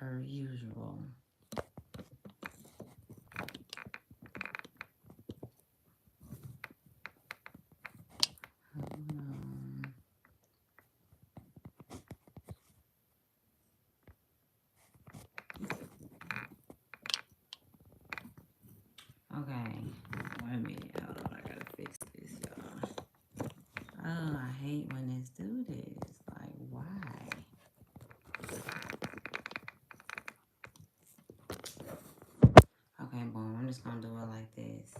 per usual. Hold on. Okay, wait a minute. Hold on, I gotta fix this, y'all. Oh, I hate when this do this. Like, why? Okay, boom. I'm just gonna do it like this.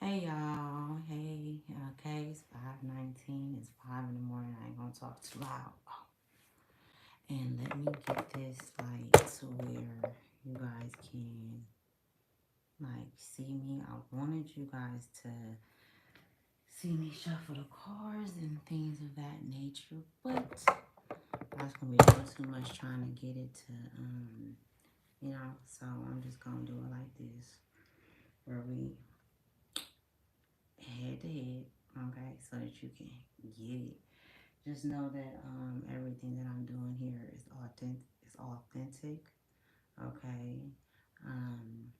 Hey, y'all. Hey, okay, it's 5:19. It's 5 in the morning. I ain't gonna talk too loud. Oh. And let me get this, like, to where you guys can, like, see me. I wanted you guys to see me shuffle the cards and things of that nature, but I was gonna be doing too much trying to get it to, so I'm just gonna do it like this, where we head to head, okay, so that you can get it. Just know that everything that I'm doing here is authentic, okay, um,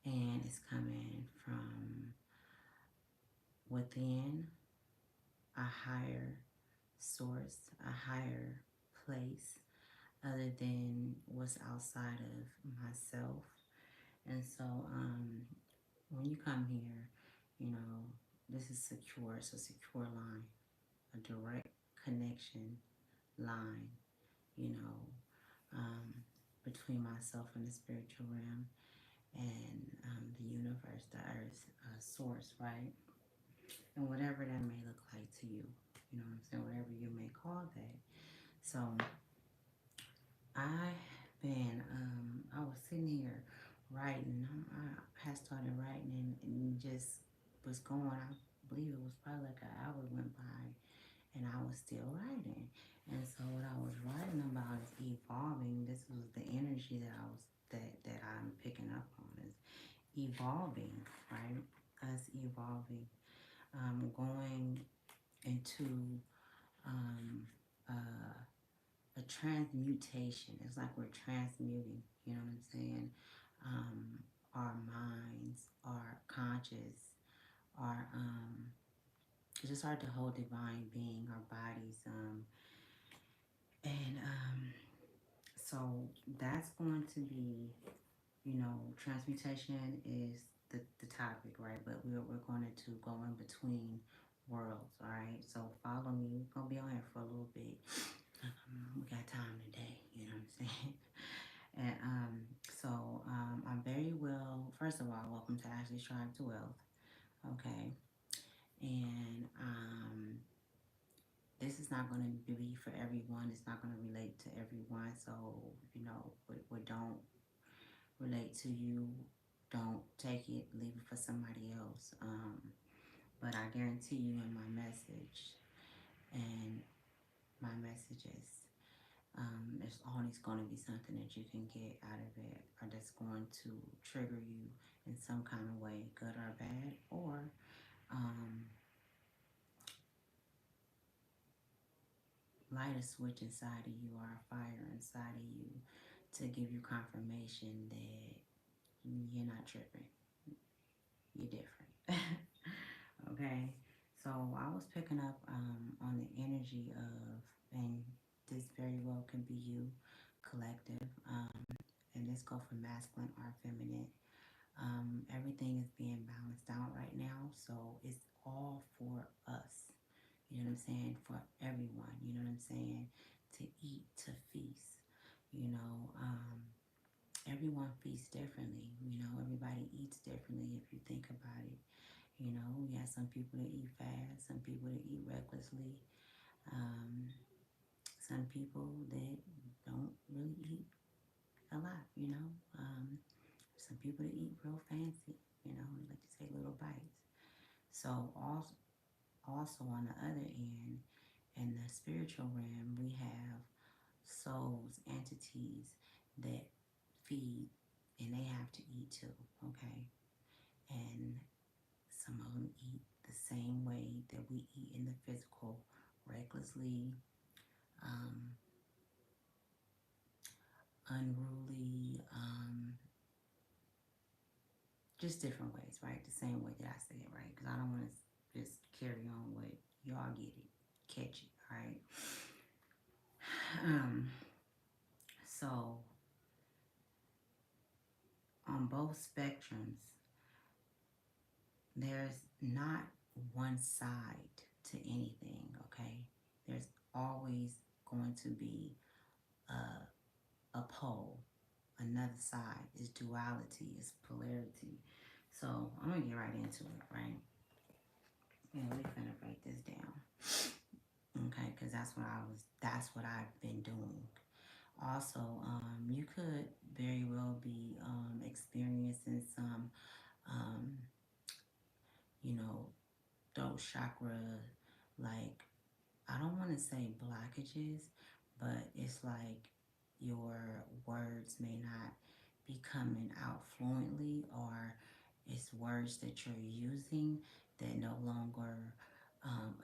and it's coming from within a higher source, a higher place, other than what's outside of myself. And so, when you come here, this is secure. It's a secure line, a direct connection line, you know, um, between myself and the spiritual realm and the universe, the earth, source, right? And whatever that may look like to you, you know what I'm saying? Whatever you may call that. So I was sitting here writing. I had started writing and just was going. I believe it was probably like an hour went by, and I was still writing. And so what I was writing about is evolving. This was the energy that I'm picking up on is evolving, right? Us evolving, going into um, uh, a transmutation. It's like we're transmuting, you know what I'm saying? Our minds, our conscious, our just our the whole divine being, our bodies, and so that's going to be, transmutation is the topic, right? But we're going to go in between worlds, all right? So follow me. We're gonna be on here for a little bit. We got time today, you know what I'm saying? And I'm very well. First of all, welcome to Ashley's Tribe to Wealth. Okay, and this is not going to be for everyone. It's not going to relate to everyone. So what don't relate to you, don't take it. Leave it for somebody else. But I guarantee you, in my message and my messages, there's always going to be something that you can get out of it, or that's going to trigger you in some kind of way, good or bad, or um, light a switch inside of you or a fire inside of you to give you confirmation that you're not tripping, you're different. Okay, so I was picking up on the energy of, and this very well can be you, collective, and this go for masculine or feminine. Everything is being balanced out right now, so it's all for us. You know what I'm saying? For everyone. You know what I'm saying? To eat, to feast. You know, everyone feasts differently. Everybody eats differently if you think about it. We got some people that eat fast, some people that eat recklessly, um, some people that don't really eat a lot. Some people that eat real fancy. They like to take little bites. So also on the other end, in the spiritual realm, we have souls, entities that feed, and they have to eat too, okay? And some of them eat the same way that we eat in the physical, recklessly, um, unruly, just different ways, right? The same way that I say it, right? Because I don't want to just carry on with y'all get it, catch it, right? Um, so on both spectrums, there's not one side to anything, okay? There's always going to be a pole, another side. Is duality, is polarity. So I'm gonna get right into it, right? And we're gonna break this down, okay? Because that's what I've been doing. Also, you could very well be experiencing some, um, you know, throat chakra, like, I don't want to say blockages, but it's like your words may not be coming out fluently, or it's words that you're using that no longer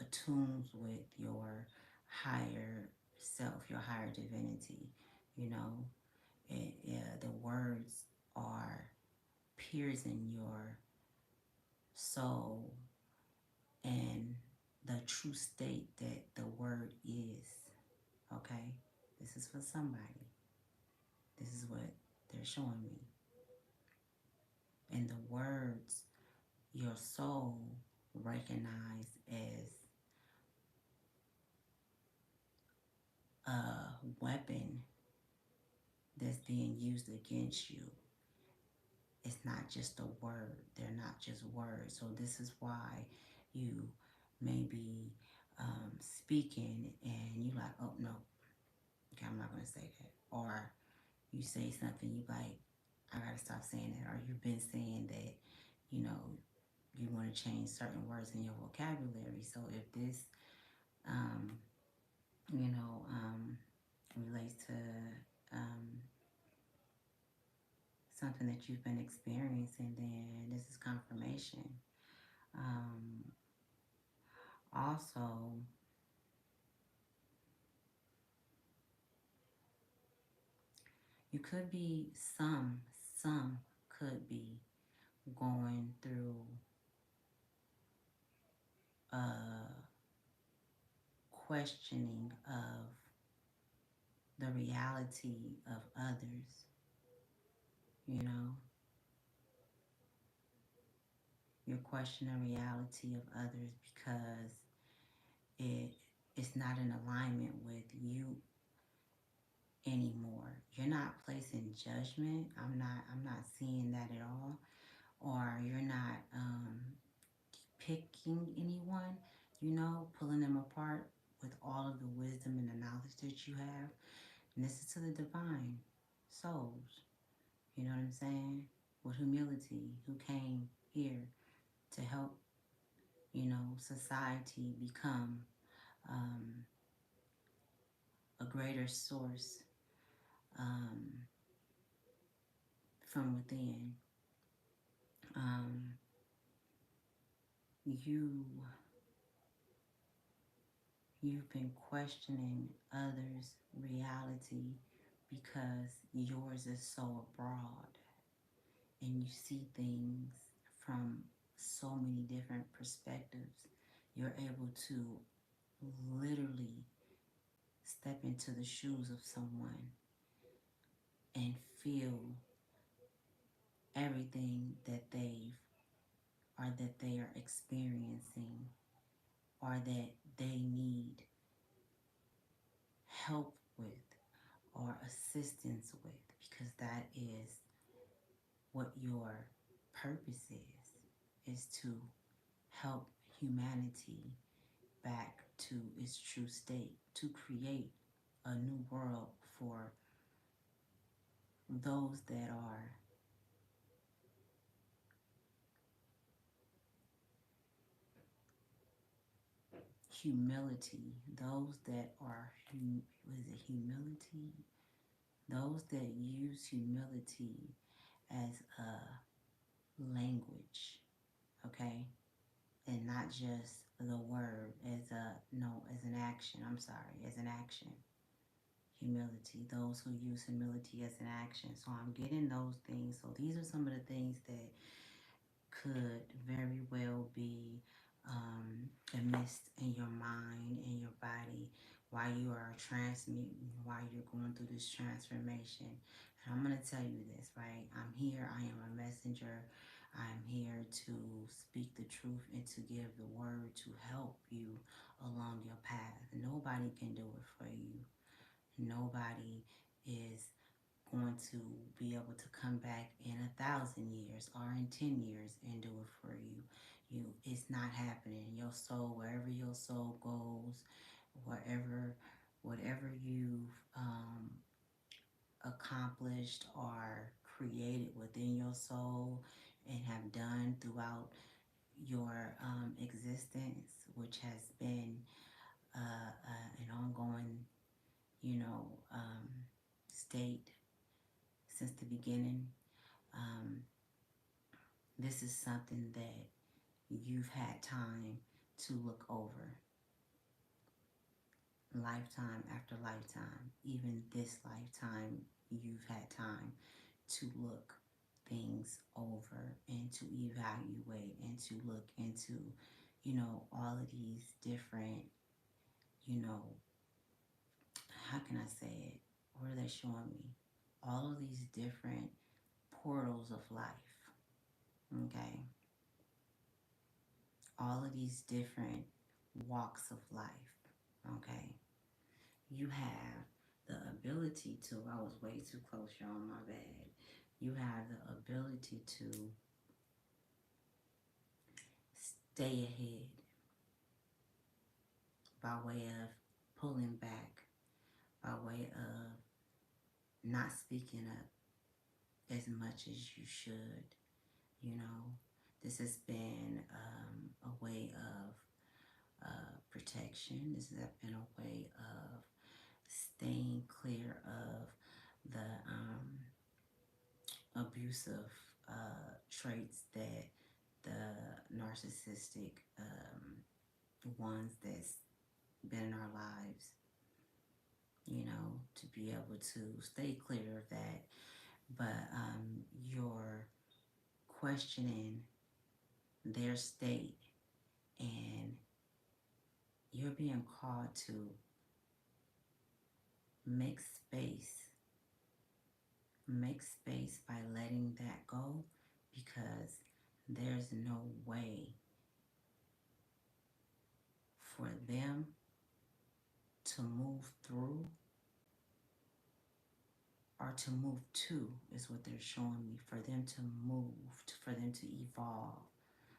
attunes with your higher self, your higher divinity. You know, the words are piercing your soul and the true state that the word is. Okay? This is for somebody. This is what they're showing me. And the words your soul recognize as a weapon that's being used against you. It's not just a word. They're not just words. So this is why you may be speaking and you like, oh no, okay, I'm not gonna say that. Or you say something, you like, I gotta stop saying that. Or you've been saying that, you know, you want to change certain words in your vocabulary. So if this, um, you know, relates to um, something that you've been experiencing, then this is confirmation. Um, Also, you could be some could be going through a questioning of the reality of others. You know, you're questioning the reality of others because it it's not in alignment with you anymore. You're not placing judgment. I'm not seeing that at all. Or you're not picking anyone, you know, pulling them apart with all of the wisdom and the knowledge that you have. And this is to the divine souls. You know what I'm saying? With humility, who came here to help, you know, society become um, a greater source um, from within. Um, you you've been questioning others' reality because yours is so broad and you see things from so many different perspectives. You're able to literally step into the shoes of someone and feel everything that they are experiencing, or that they need help with or assistance with, because that is what your purpose is to help humanity back to its true state, to create a new world for those that are humility, those that are, was it humility? Those that use humility as a language, okay? And not just the word as a, no, as an action, I'm sorry, as an action. humility, those who use humility as an action. So I'm getting those things. So these are some of the things that could very well be amidst in your mind, in your body, while you are transmuting, while you're going through this transformation. And I'm going to tell you this, right? I'm here. I am a messenger. I'm here to speak the truth and to give the word to help you along your path. Nobody can do it for you. Nobody is going to be able to come back in 1,000 years or in 10 years and do it for you. It's not happening. Your soul, wherever your soul goes, whatever you've accomplished or created within your soul and have done throughout your existence, which has been an ongoing, you know, state since the beginning. Um, this is something that you've had time to look over, lifetime after lifetime. Even this lifetime, you've had time to look things over and to evaluate and to look into, all of these different, you know, how can I say it? What are they showing me? All of these different portals of life, okay? All of these different walks of life, okay? You have the ability to, I was way too close, y'all, my bad. You have the ability to stay ahead by way of pulling back, by way of not speaking up as much as you should. This has been a way of protection. This has been a way of staying clear of the abusive traits that the narcissistic ones that's been in our lives, to be able to stay clear of that. But you're questioning their state and you're being called to make space. Make space by letting that go, because there's no way for them to move through or to move to, is what they're showing me. For them to move, for them to evolve,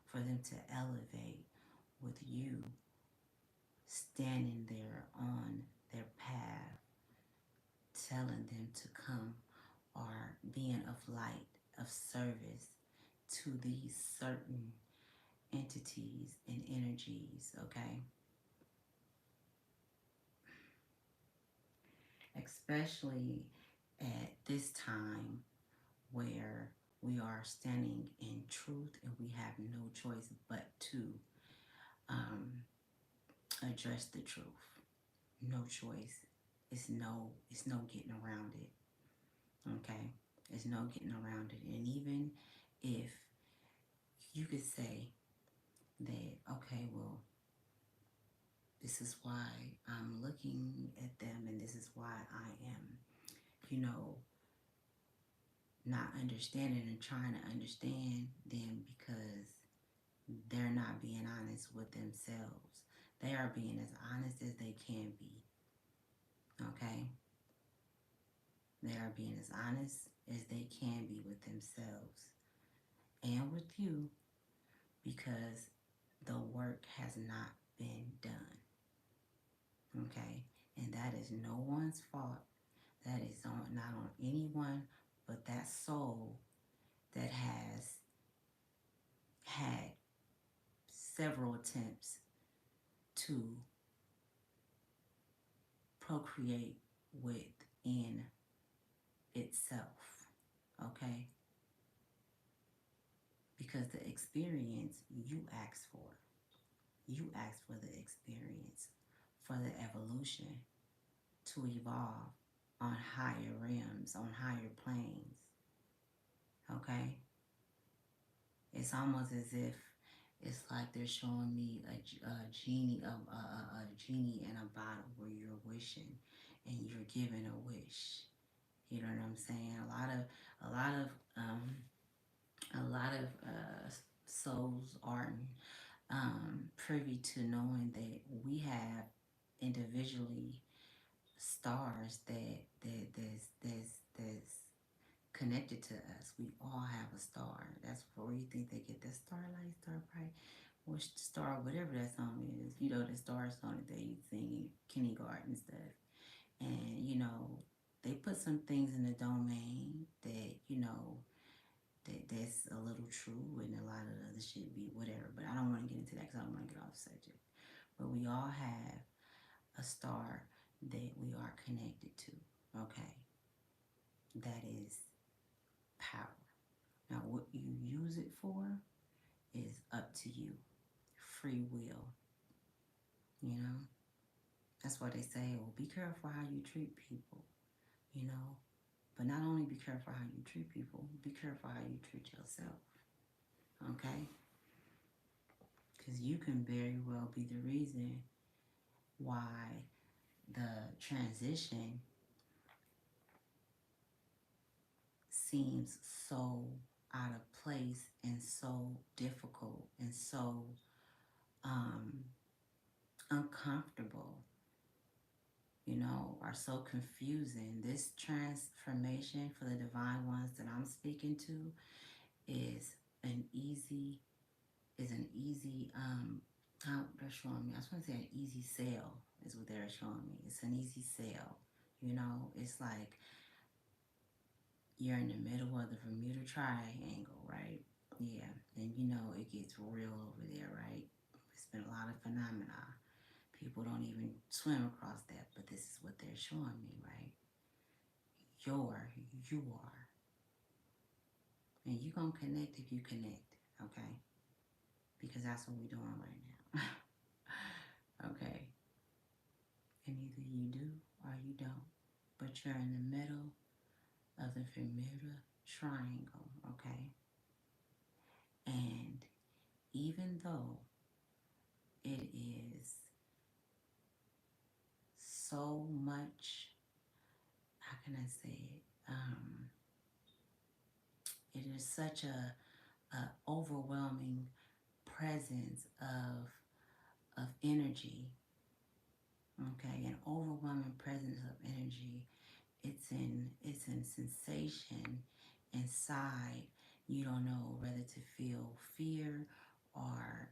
for them to elevate with you standing there on their path, telling them to come, or being of light, of service to these certain entities and energies, okay? Especially at this time where we are standing in truth and we have no choice but to address the truth. No choice. It's no getting around it. Okay? There's no getting around it. And even if you could say that, okay, well, this is why I'm looking at them and this is why I am, not understanding and trying to understand them, because they're not being honest with themselves. They are being as honest as they can be. Okay? They are being as honest as they can be with themselves and with you, because the work has not been done. Okay? And that is no one's fault. That is not on anyone but that soul that has had several attempts to procreate within itself. Okay? Because the experience you asked for. You asked for the experience, for the evolution, to evolve, on higher realms, on higher planes. Okay? It's almost as if it's like they're showing me a genie, a genie in a bottle where you're wishing and you're given a wish. You know what I'm saying? A lot of, um, a lot of souls aren't privy to knowing that we have individually stars that's connected to us. We all have a star. That's where you think they get that starlight, star bright, or star, whatever that song is. You know, the star song that they sing in kindergarten and stuff. And, you know, they put some things in the domain that, you know, that's a little true, and a lot of the other shit be whatever. But I don't want to get into that because I don't want to get off subject. But we all have a star that we are connected to. Okay, that is power. Now, what you use it for is up to you. Free will. You know, that's why they say, well, be careful how you treat people. You know, but not only be careful how you treat people, be careful how you treat yourself. Okay? Because you can very well be the reason why the transition seems so out of place and so difficult and so um, uncomfortable, you know, are so confusing. This transformation for the divine ones that I'm speaking to is an easy, how they're showing me. I was going to say an easy sale is what they're showing me. It's an easy sale. You know, it's like you're in the middle of the Bermuda Triangle, right? Yeah, and you know it gets real over there, right? It's been a lot of phenomena. People don't even swim across that, but this is what they're showing me, right? You are. And you're going to connect if you connect, okay? Because that's what we're doing right now. Okay? And either you do or you don't. But you're in the middle of the Bermuda Triangle, okay? And even though it is so much, how can I say it? It is such a overwhelming presence of energy. Okay, an overwhelming presence of energy. It's in sensation inside. You don't know whether to feel fear or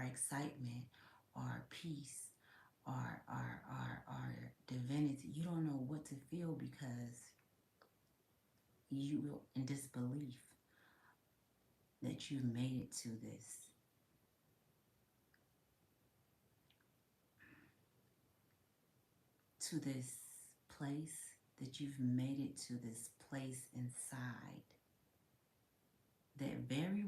excitement or peace or divinity. You don't know what to feel because you in disbelief that you've made it to this place, that you've made it to this place inside that is very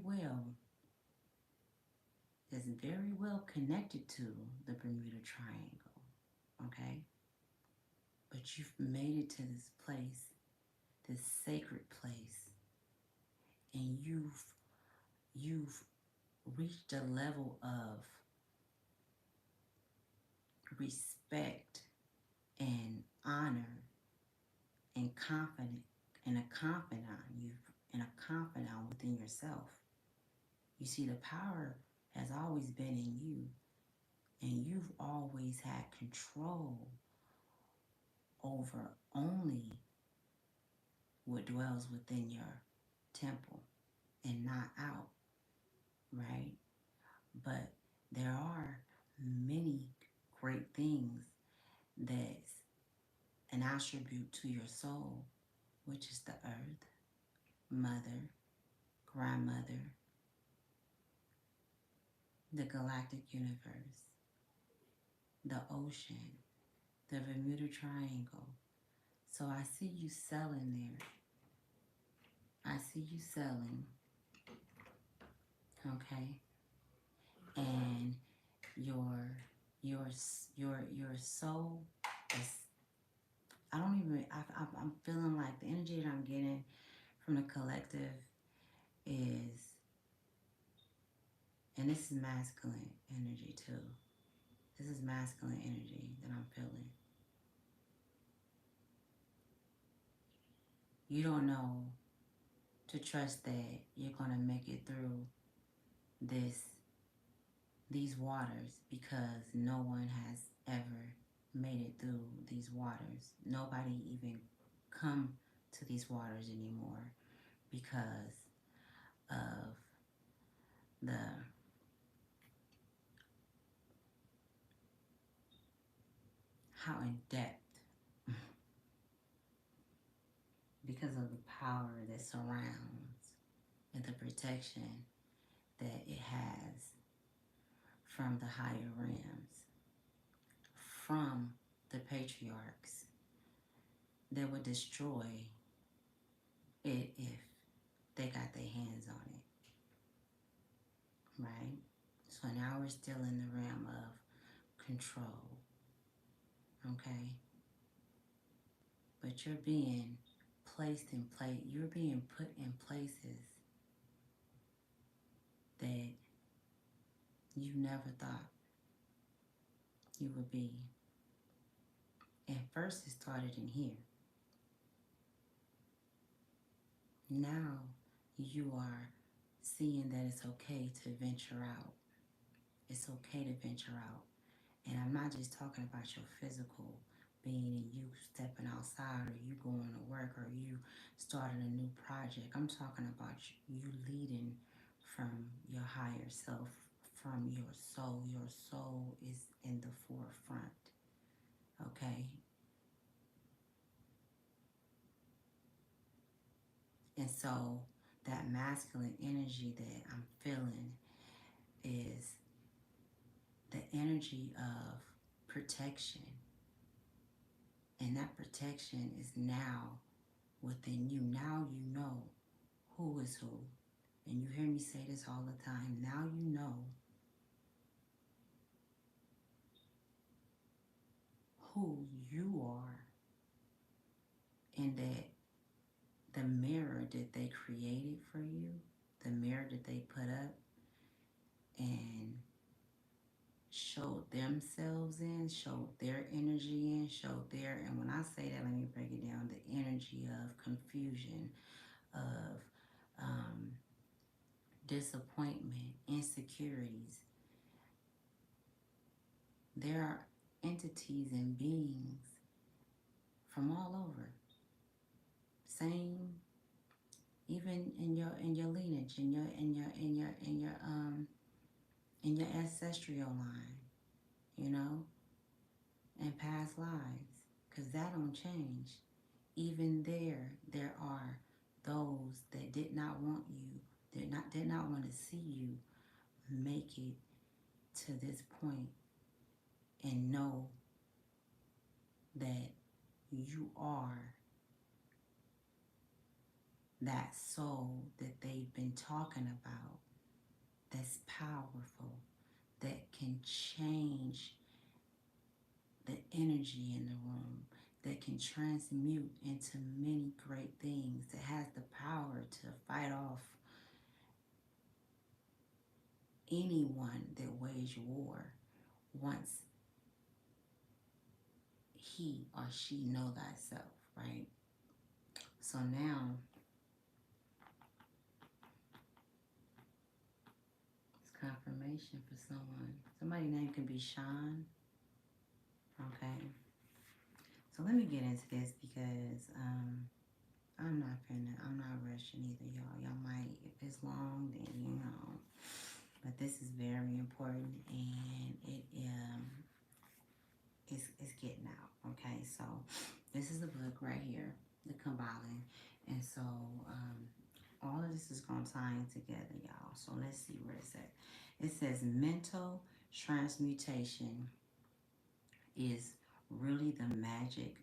well connected to the Bermuda Triangle, okay? But you've made it to this place, this sacred place, and you've reached a level of respect and honor and confident and a confidant within yourself. You see, the power has always been in you, and you've always had control over only what dwells within your temple and not out, right? But there are many great things that's an attribute to your soul, which is the earth, mother, grandmother, the galactic universe, the ocean, the Bermuda Triangle. So I see you selling there. I see you selling, okay? And your your soul is, I don't even, I'm feeling like the energy that I'm getting from the collective is, and this is masculine energy too. This is masculine energy that I'm feeling. You don't know to trust that you're going to make it through these waters because no one has ever made it through these waters. Nobody even come to these waters anymore because of the how in depth, because of the power that surrounds and the protection that it has from the higher realms, from the patriarchs that would destroy it if they got their hands on it, right? So now we're still in the realm of control, okay? But you're being you're being put in places that you never thought you would be. And first it started in here. Now you are seeing that it's okay to venture out. It's okay to venture out. And I'm not just talking about your physical being and you stepping outside or you going to work or you starting a new project. I'm talking about you leading from your higher self, from your soul. Your soul is in the forefront, okay? And so that masculine energy that I'm feeling is the energy of protection. And that protection is now within you. Now you know who is who. And you hear me say this all the time. Now you know who you are. And that the mirror that they created for you, the mirror that they put up and showed themselves in, showed their energy in, showed their, and when I say that, let me break it down, the energy of confusion, of disappointment, insecurities. There are entities and beings from all over. Same, even in your lineage, in your ancestral line, you know, and past lives, because that don't change. Even there are those that did not want you, did not want to see you make it to this point and know that you are that soul that they've been talking about, that's powerful, that can change the energy in the room, that can transmute into many great things, that has the power to fight off anyone that wage war once he or she know thyself, right? So now, it's confirmation for someone. Somebody's name can be Shone, okay? So let me get into this because I'm not rushing either, y'all. Y'all might, if it's long, then you know. But this is very important and it's getting out, okay? So this is the book right here, the Kabbalah. And so all of this is going to tie in together, y'all. So let's see where it's at. It says mental transmutation is really the magic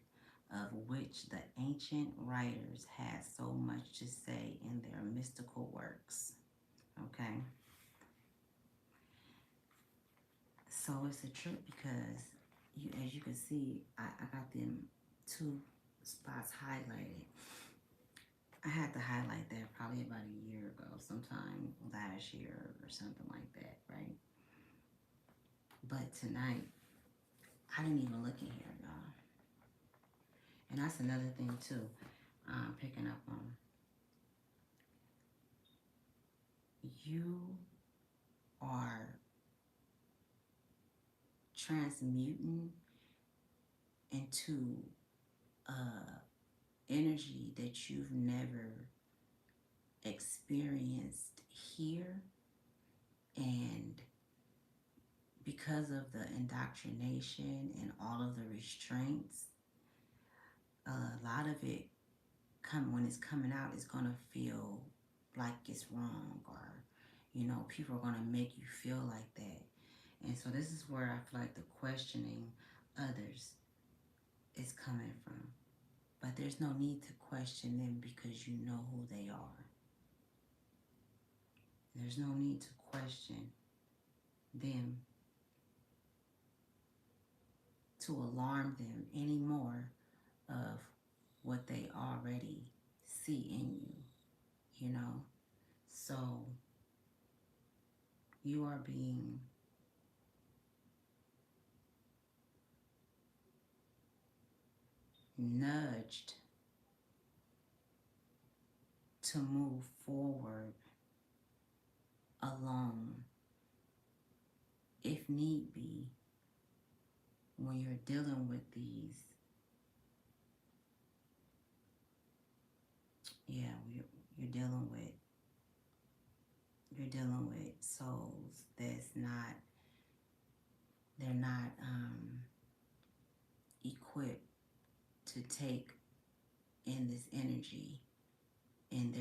of which the ancient writers had so much to say in their mystical works. Okay? So it's a trip because, as you can see, I got them two spots highlighted. I had to highlight that probably about a year ago, sometime last year or something like that, right? But tonight, I didn't even look in here, y'all. And that's another thing too, picking up on. You are transmuting into energy that you've never experienced here, and because of the indoctrination and all of the restraints, a lot of it when it's coming out, it's gonna feel like it's wrong, or people are gonna make you feel like that. And so this is where I feel like the questioning others is coming from. But there's no need to question them because you know who they are. There's no need to question them to alarm them anymore of what they already see in you. So you are being nudged to move forward alone if need be when you're dealing with these. Yeah, you're dealing with souls they're not equipped to take in this energy, and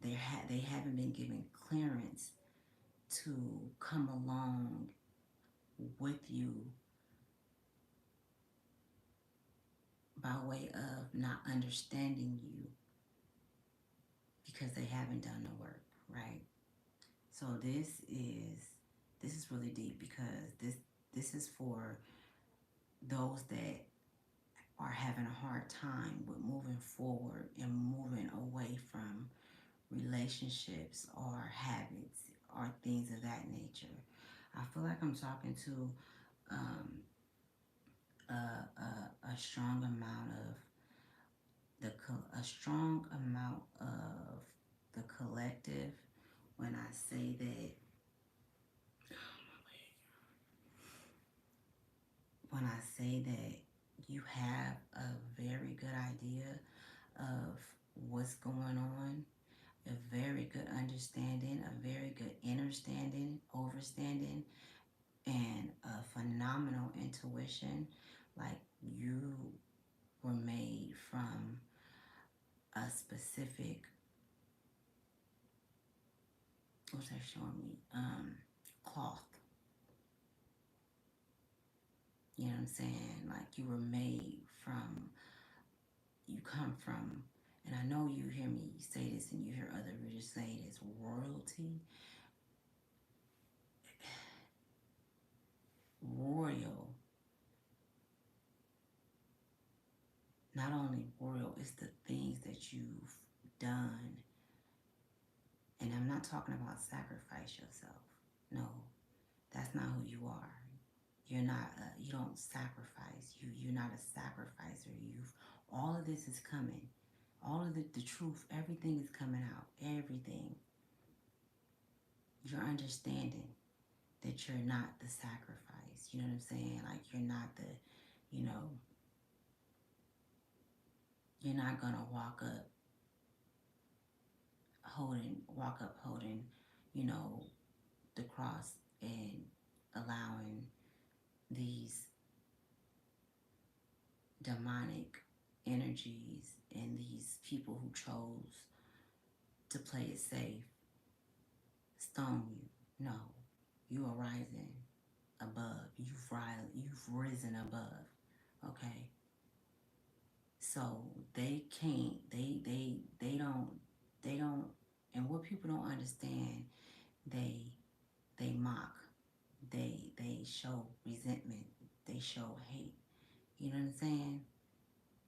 they haven't been given clearance to come along with you by way of not understanding you because they haven't done the work, right? So this is really deep because this is for those that are having a hard time with moving forward and moving away from relationships or habits or things of that nature. I feel like I'm talking to um, a strong amount of the collective when I say that you have a very good idea of what's going on, a very good understanding, a very good understanding, overstanding, and a phenomenal intuition. Like you were made from a specific, what's that showing me? Cloth. You know what I'm saying? Like you were made from, you come from, and I know you hear me say this and you hear other readers say this, royalty, royal, not only royal, it's the things that you've done. And I'm not talking about sacrifice yourself. No, that's not who you are. You're not, you don't sacrifice. You're not a sacrificer. All of this is coming. All of the truth, everything is coming out. Everything. You're understanding that you're not the sacrifice. You know what I'm saying? Like you're not the, you're not gonna walk up holding, the cross and allowing these demonic energies and these people who chose to play it safe stone you. No, you are rising above. You've risen above. Okay. So they can't. They don't. And what people don't understand, they mock. They show resentment. They show hate. You know what I'm saying?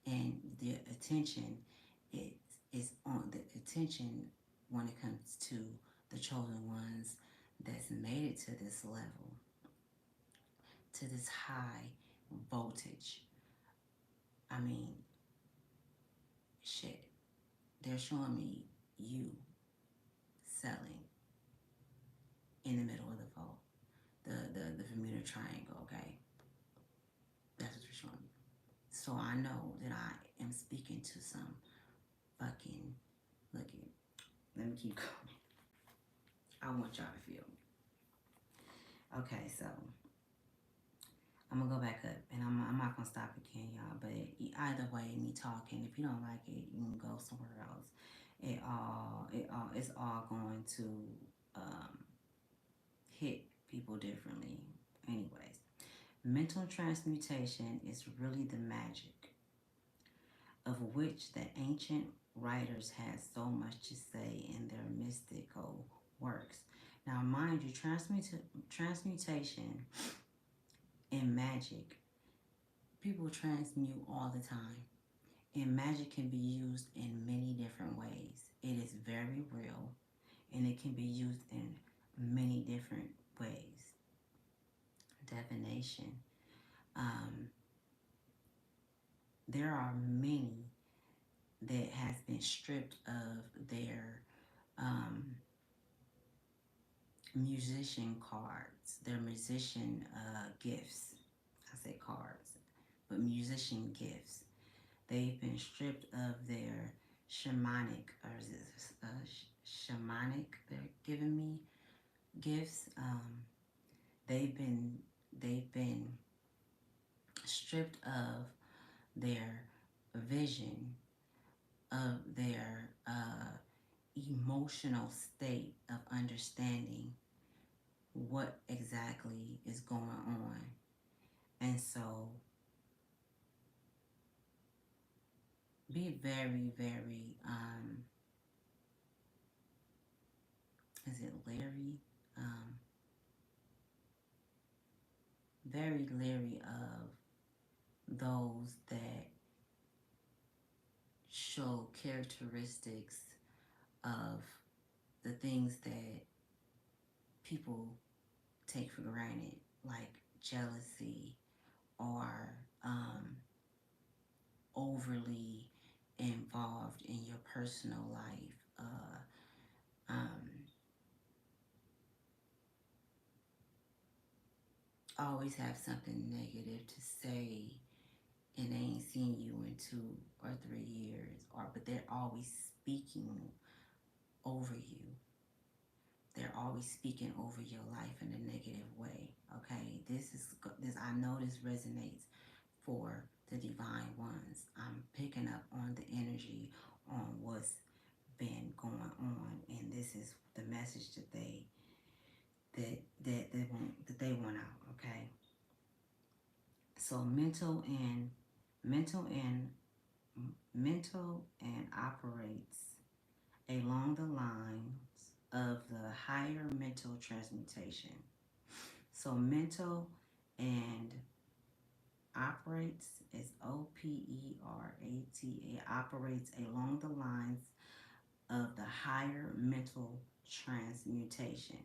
And the attention is on the attention when it comes to the chosen ones that's made it to this level, to this high voltage. I mean, shit. They're showing me you selling in the middle of the vault, the Bermuda Triangle. Okay, that's what they're showing me. So I know that I am speaking to some fucking. Look at. Let me keep going. I want y'all to feel me. Okay, so I'm gonna go back up, and I'm not gonna stop again, y'all. But either way, me talking. If you don't like it, you can go somewhere else. It's all going to um, hit people differently. Anyways, mental transmutation is really the magic of which the ancient writers had so much to say in their mystical works. Now, mind you, transmutation and magic, people transmute all the time. And magic can be used in many different ways. It is very real and it can be used in many different ways. Divination. Um, there are many that has been stripped of their um, musician cards, their musician gifts. I say cards, but musician gifts. They've been stripped of their shamanic, or is it shamanic? They're giving me gifts. They've been stripped of their vision, of their emotional state of understanding what exactly is going on. And so be very, very, is it leery? Um, very leery of those that show characteristics of the things that people take for granted, like jealousy or overly involved in your personal life. Um, always have something negative to say, and they ain't seen you in 2 or 3 years, but they're always speaking over you. They're always speaking over your life in a negative way. Okay, this. I know this resonates for the divine ones. I'm picking up on the energy on what's been going on, and this is the message that they want out. Okay, so mental and mental and operates along the lines of the higher mental transmutation. So mental and operates is OPERATA, operates along the lines of the higher mental transmutation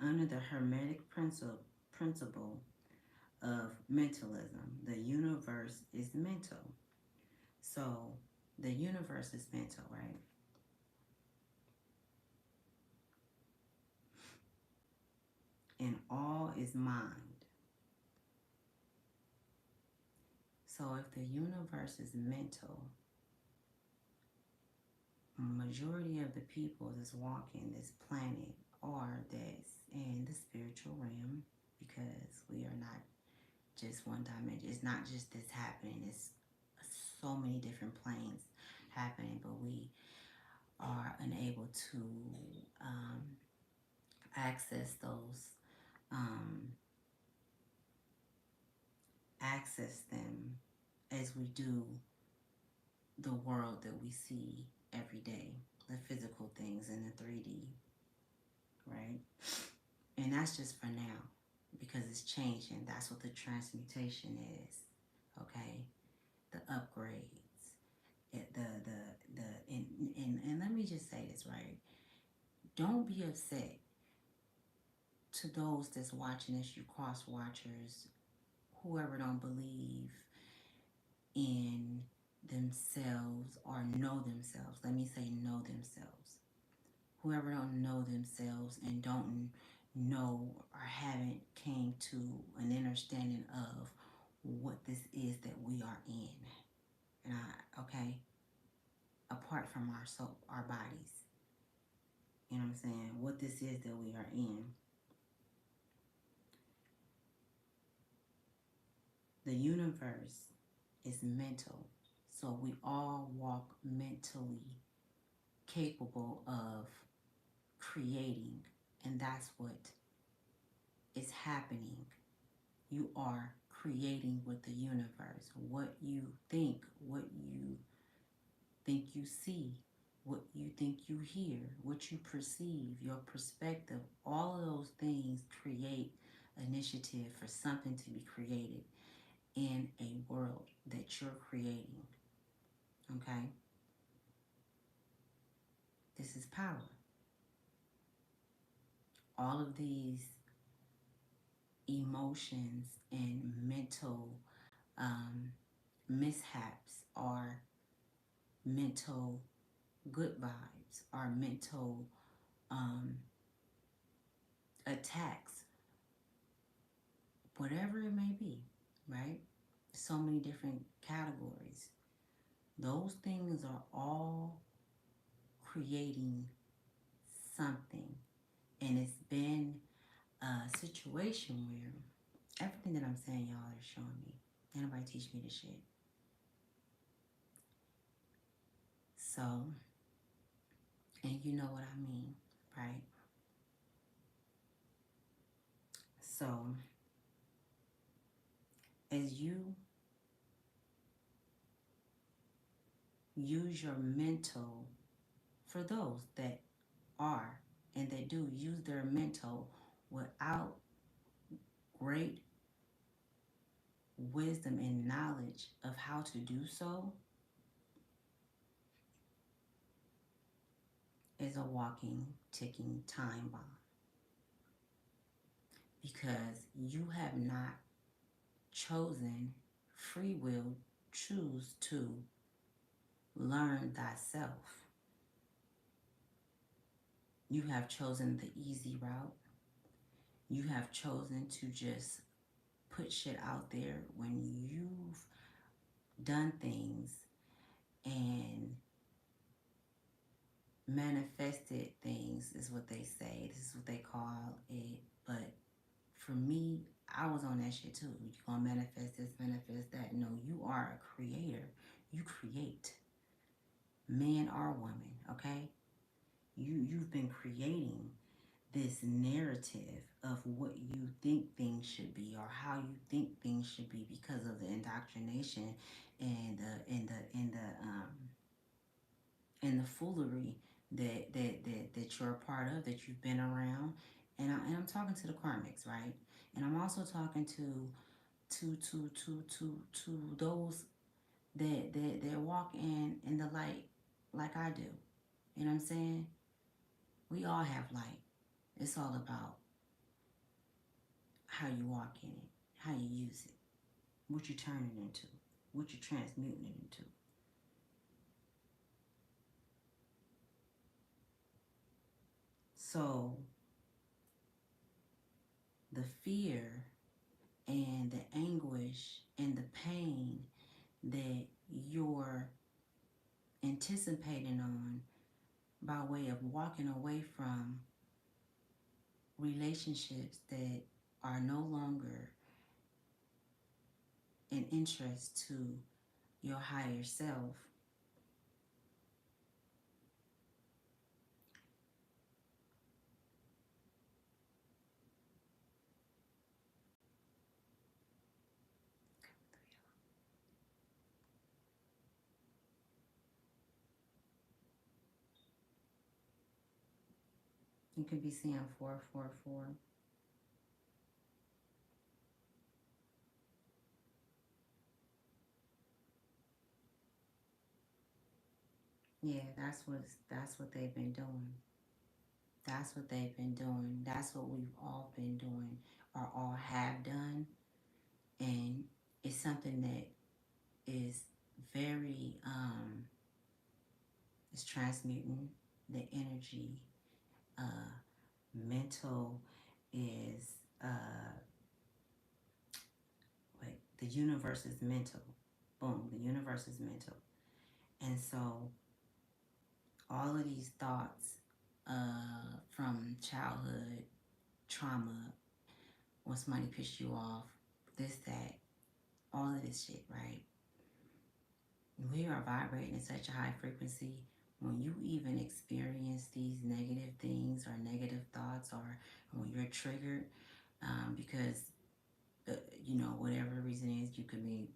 under the Hermetic principle of mentalism. The universe is mental. So the universe is mental, right? And all is mind. So if the universe is mental, majority of the people that's walking this planet are that's in the spiritual realm, because we are not just one dimension. It's not just this happening. It's so many different planes happening, but we are unable to access those, um, access them as we do the world that we see every day, the physical things in the 3D, right? And that's just for now, because it's changing. That's what the transmutation is. okay? The upgrades, and let me just say this, right? Don't be upset to those that's watching this, you cross watchers, whoever don't believe in themselves or know themselves. Let me say know themselves. Whoever don't know themselves and don't know or haven't came to an understanding of what this is that we are in. And okay, apart from our soul, our bodies. You know what I'm saying? What this is that we are in. The universe is mental. So we all walk mentally capable of creating. And that's what is happening. You are creating with the universe. What you think you see, what you think you hear, what you perceive, your perspective, all of those things create initiative for something to be created in a world that you're creating. Okay? This is power. All of these emotions and mental mishaps are mental good vibes, are mental um, attacks, whatever it may be, right? So many different categories. Those things are all creating something. And it's been a situation where everything that I'm saying, y'all are showing me. Ain't nobody teach me this shit. So, and you know what I mean, right? So, as you use your mental, for those that are and that do use their mental without great wisdom and knowledge of how to do so, is a walking, ticking time bomb. Because you have not chosen, free will, choose to learn thyself. You have chosen the easy route. You have chosen to just put shit out there when you've done things and manifested things, is what they say. This is what they call it. But for me, I was on that shit too. You gonna manifest this, manifest that. No, you are a creator. You create. Man or woman, okay? You've been creating this narrative of what you think things should be or how you think things should be because of the indoctrination and the foolery that you're a part of, that you've been around. And I'm talking to the karmics, right? And I'm also talking to those that walk in the light like I do. You know what I'm saying? We all have light. It's all about how you walk in it, how you use it, what you turn it into, what you're transmuting it into. So the fear and the anguish and the pain that you're anticipating on by way of walking away from relationships that are no longer an interest to your higher self, you can be seeing 444. Yeah, that's what they've been doing. That's what they've been doing. That's what we've all been doing or all have done. And it's something that is very it's transmuting the energy. Mental is wait, the universe is mental. Boom, the universe is mental. And so all of these thoughts from childhood trauma, when somebody pissed you off, this, that, all of this shit, right? We are vibrating at such a high frequency. When you even experience these negative things or negative thoughts, or when you're triggered, because you know, whatever the reason is, you could be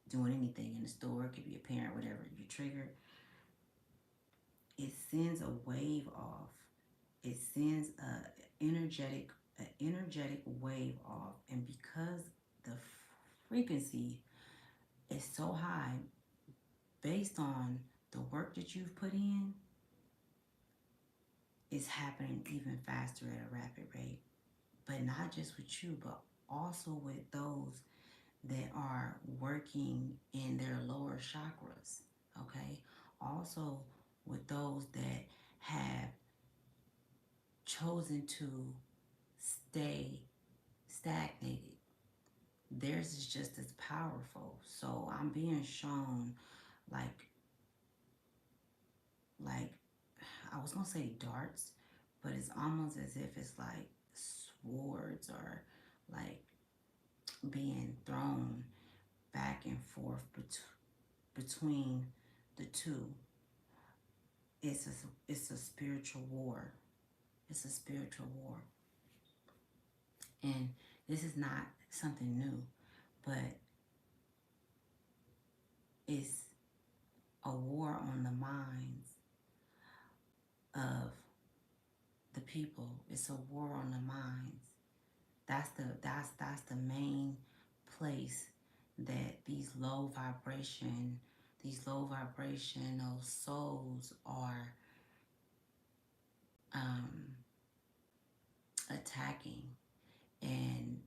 doing anything in the store, it could be a parent, whatever, you're triggered, it sends a wave off. It sends an energetic wave off, and because the frequency is so high, based on the work that you've put in, it's happening even faster at a rapid rate. But not just with you, but also with those that are working in their lower chakras, okay? Also with those that have chosen to stay stagnated. Theirs is just as powerful. So I'm being shown like like I was gonna say darts, but it's almost as if it's like swords or like being thrown back and forth between the two. It's a spiritual war. It's a spiritual war, and this is not something new, but it's a war on the minds of the people. It's a war on the minds. That's the main place that these low vibrational souls are um, attacking, and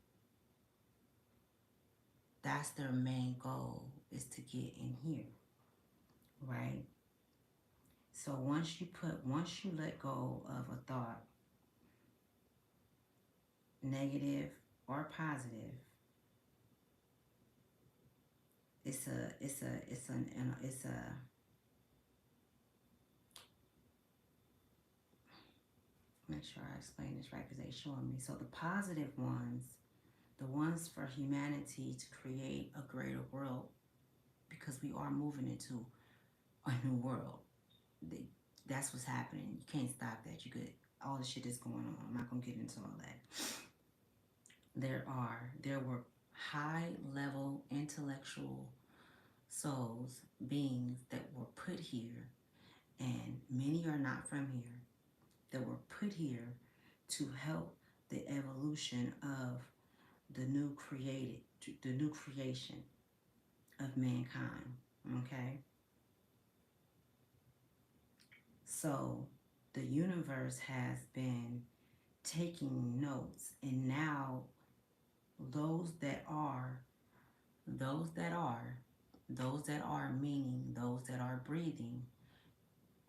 that's their main goal, is to get in here, right? So once you let go of a thought, negative or positive, it's a make sure I explain this right because they showing me. So the positive ones, the ones for humanity to create a greater world, because we are moving into a new world. That's what's happening. You can't stop that. You could all the shit that's going on. I'm not gonna get into all that. There were high level intellectual souls, beings that were put here, and many are not from here, that were put here to help the evolution of the new created, the new creation of mankind. Okay, so the universe has been taking notes, and now those that are, those that are, those that are, meaning those that are breathing,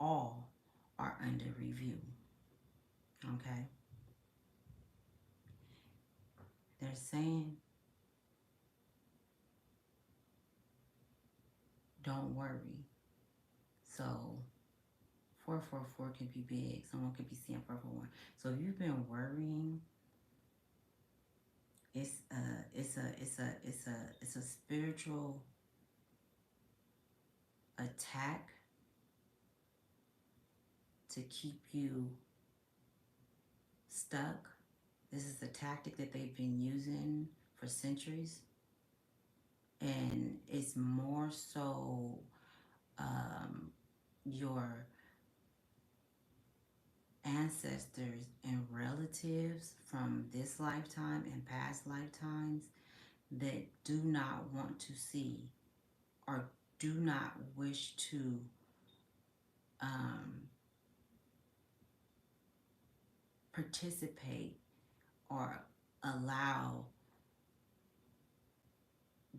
all are under review. Okay, they're saying, don't worry. So 444 could be big. Someone could be seeing 441. So if you've been worrying, it's a spiritual attack to keep you stuck. This is a tactic that they've been using for centuries, and it's more so your ancestors and relatives from this lifetime and past lifetimes that do not want to see or do not wish to um, participate or allow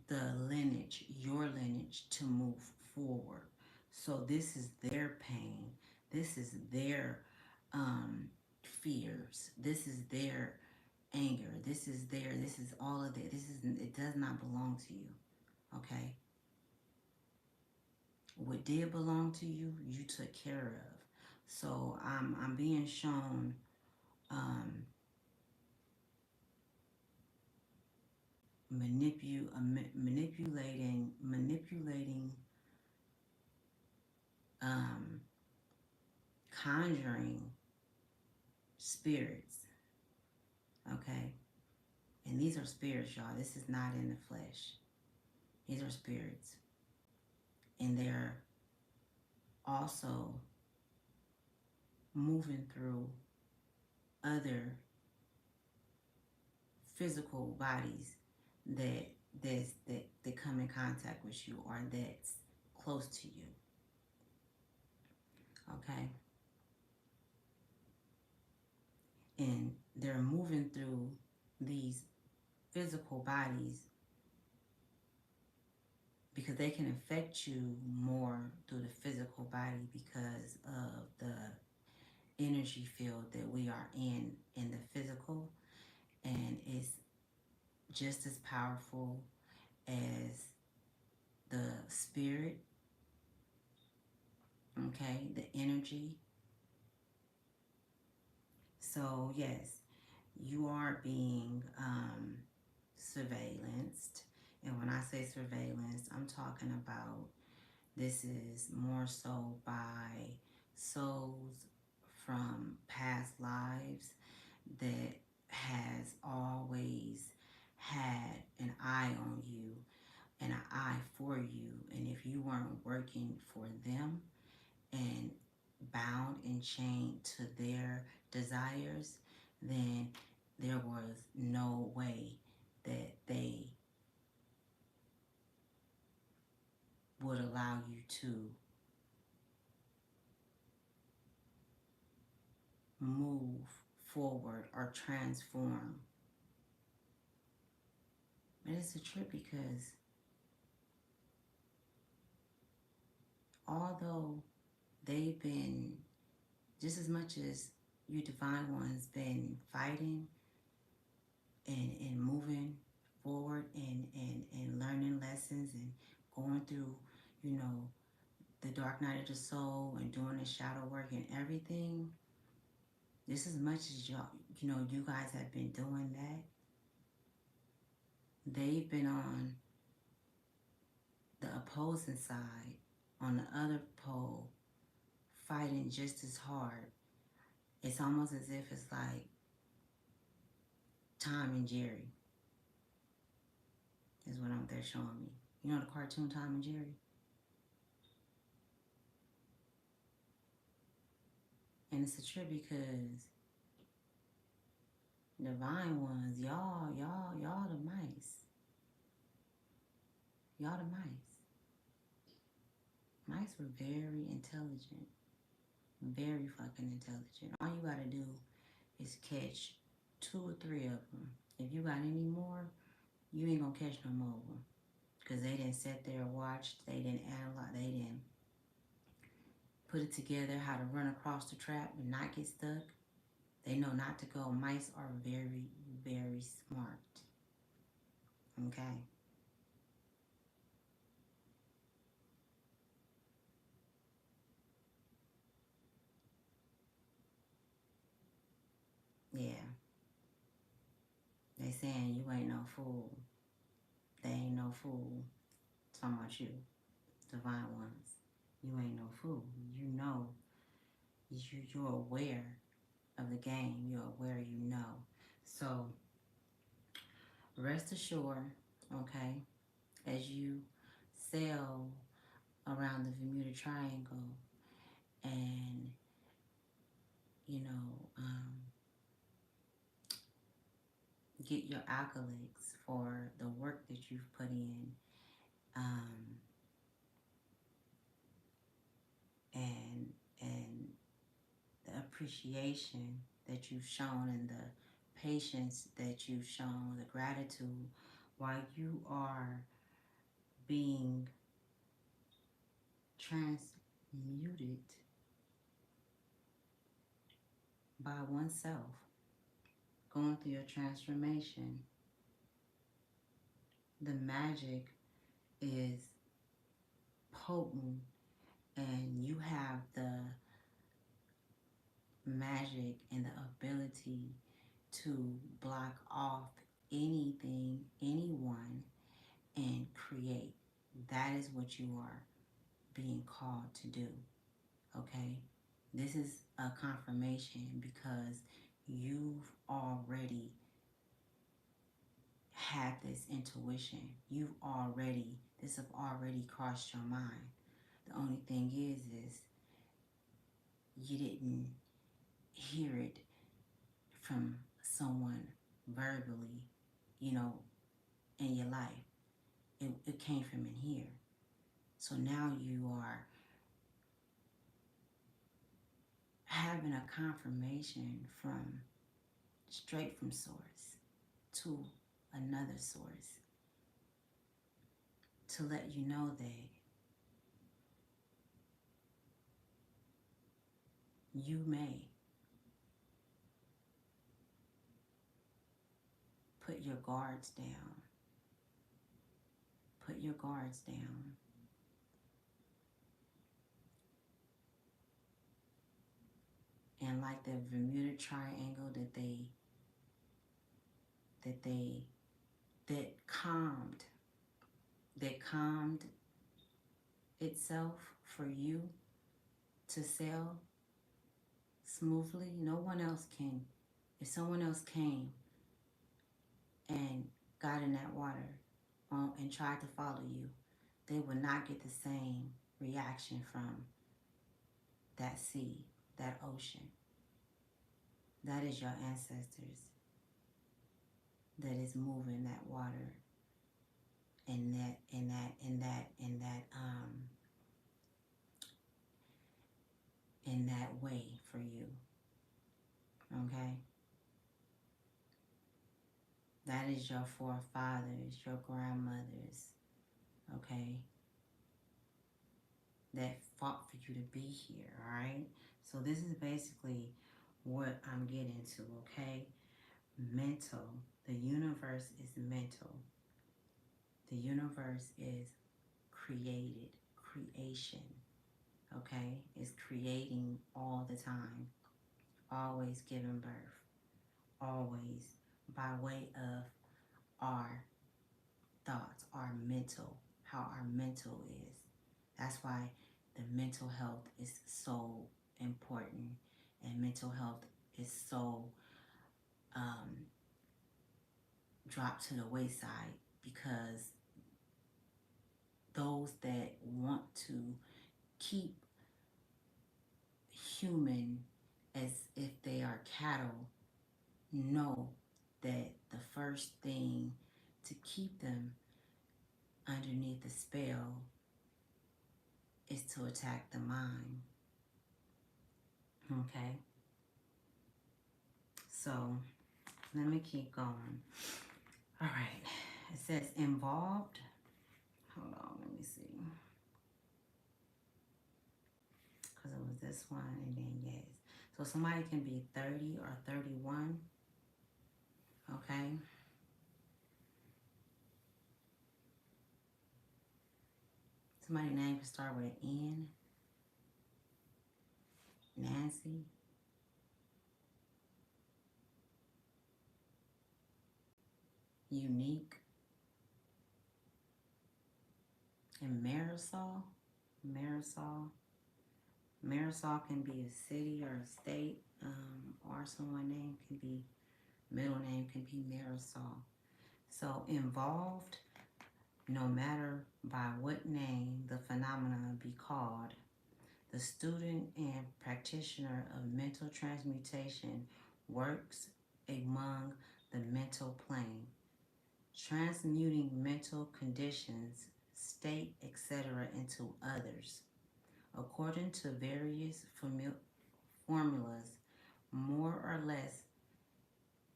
the lineage, your lineage, to move forward. So this is their pain. This is their fears. This is their anger. This is all of it. It does not belong to you. Okay? What did belong to you, you took care of. So I'm being shown um, manipulating, um, conjuring spirits. Okay, and these are spirits, y'all. This is not in the flesh. These are spirits, and they're also moving through other physical bodies that come in contact with you or that's close to you. Okay, and they're moving through these physical bodies because they can affect you more through the physical body because of the energy field that we are in the physical, and it's just as powerful as the spirit. Okay, the energy. So yes, you are being surveillanced, and when I say surveillance, I'm talking about this is more so by souls from past lives that has always had an eye on you and an eye for you. And if you weren't working for them and bound and chained to their desires, then there was no way that they would allow you to move forward or transform. But it's a trip because although they've been, just as much as you divine ones been fighting and moving forward and learning lessons and going through, you know, the dark night of the soul and doing the shadow work and everything, just as much as y'all, you know, you guys have been doing that, they've been on the opposing side, on the other pole, fighting just as hard. It's almost as if it's like Tom and Jerry is what they're showing me. You know the cartoon Tom and Jerry? And it's a trip because divine ones, y'all the mice. Y'all the mice. Mice were very intelligent. Very fucking intelligent. All you gotta do is catch 2 or 3 of them. If you got any more, you ain't gonna catch no more of them. Because they didn't sit there and watch. They didn't analyze. They didn't put it together how to run across the trap and not get stuck. They know not to go. Mice are very, very smart. Okay? Yeah. They saying you ain't no fool. They ain't no fool. Talking about you. Divine ones. You ain't no fool. You know. You're aware of the game. You're aware, you know. So rest assured, okay, as you sail around the Bermuda Triangle and, you know, get your accolades for the work that you've put in, um, and appreciation that you've shown and the patience that you've shown, the gratitude while you are being transmuted by oneself, going through your transformation. The magic is potent, and you have the magic and the ability to block off anything, anyone, and create. That is what you are being called to do. Okay? This is a confirmation because you've already had this intuition. This have already crossed your mind. The only thing is you didn't hear it from someone verbally, you know, in your life. It came from in here. So now you are having a confirmation from straight from source to another source to let you know that you may put your guards down. Put your guards down. And like the Bermuda Triangle that calmed itself for you to sail smoothly. No one else can. If someone else came and got in that water and tried to follow you, they would not get the same reaction from that sea, that ocean. That is your ancestors that is moving that water in that way for you. Okay? That is your forefathers, your grandmothers, okay, that fought for you to be here, all right? So this is basically what I'm getting to, okay? Mental. The universe is mental. The universe is creation, okay? It's creating all the time, always giving birth, always by way of our thoughts, our mental, how our mental is. That's why the mental health is so important, and mental health is so dropped to the wayside because those that want to keep human as if they are cattle know that the first thing to keep them underneath the spell is to attack the mind. Okay? So, let me keep going. All right. It says involved. Hold on, let me see. Because it was this one and then yes. So somebody can be 30 or 31. Okay? Somebody's name can start with an N. Nancy. Unique. And Marisol. Marisol. Marisol can be a city or a state, or someone's name can be, middle name can be Marisol. So involved, no matter by what name the phenomenon be called, the student and practitioner of mental transmutation works among the mental plane, transmuting mental conditions, state, etc. into others. According to various formulas, more or less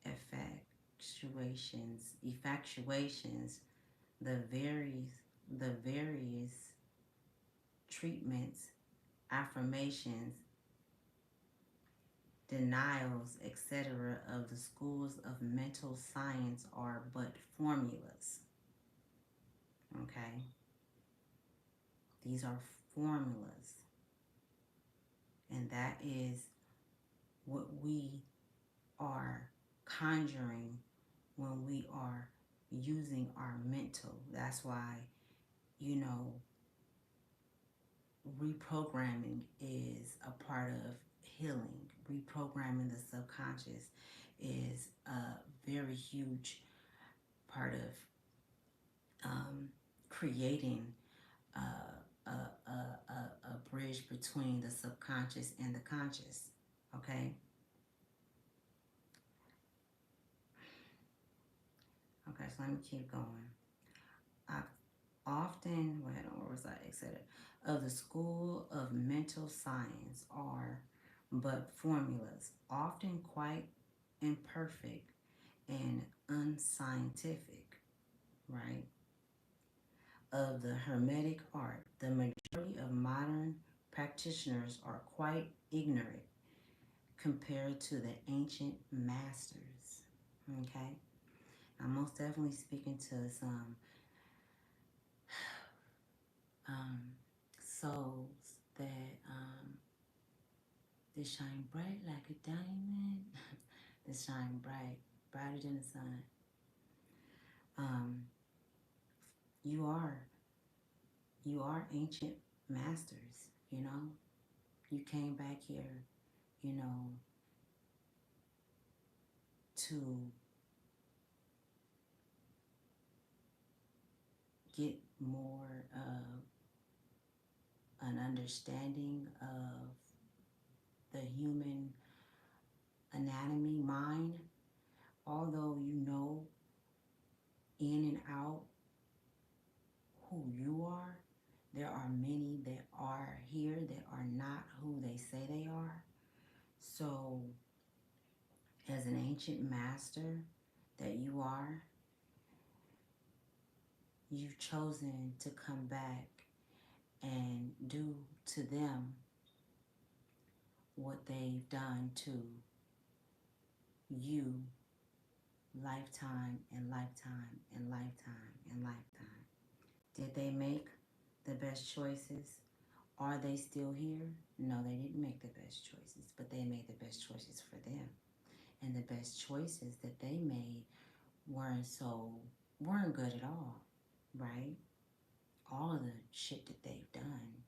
effectuations, the various treatments, affirmations, denials, etc. of the schools of mental science are but formulas. Okay? These are formulas. And that is what we are conjuring when we are using our mental. That's why, you know, reprogramming is a part of healing. Reprogramming the subconscious is a very huge part of creating a bridge between the subconscious and the conscious. Okay? Okay, so let me keep going. I've often, where was I, etc. of the school of mental science are but formulas, often quite imperfect and unscientific, right? Of the Hermetic art, the majority of modern practitioners are quite ignorant compared to the ancient masters. Okay? I'm most definitely speaking to some um, souls that they shine bright like a diamond. They shine bright, brighter than the sun. Um, you are you are ancient masters. You know, you came back here, you know, to get more of an understanding of the human anatomy, mind. Although you know in and out who you are, there are many that are here that are not who they say they are. So, as an ancient master that you are, you've chosen to come back and do to them what they've done to you lifetime and lifetime and lifetime and lifetime. Did they make the best choices? Are they still here? No, they didn't make the best choices, but they made the best choices for them. And the best choices that they made weren't good at all, right? All of the shit that they've done,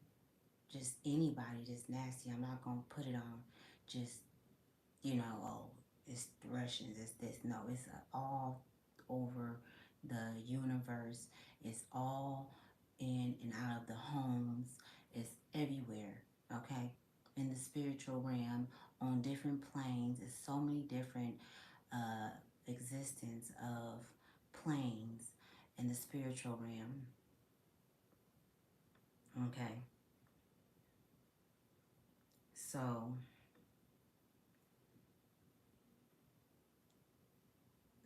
just anybody that's nasty, I'm not gonna put it on just, oh, it's the Russians, it's this. No, it's all over the universe. It's all in and out of the homes. It's everywhere, okay? In the spiritual realm, on different planes, it's so many different uh, existence of planes in the spiritual realm, okay? So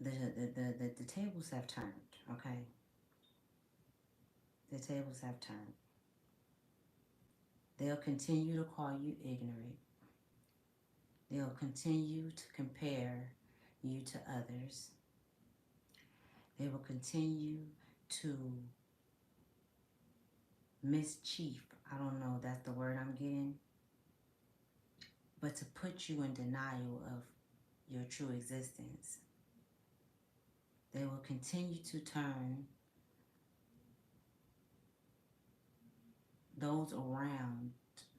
the tables have turned, okay? The tables have turned. They'll continue to call you ignorant. They'll continue to compare you to others. They will continue to mischief. I don't know if that's the word I'm getting. But to put you in denial of your true existence. They will continue to turn those around.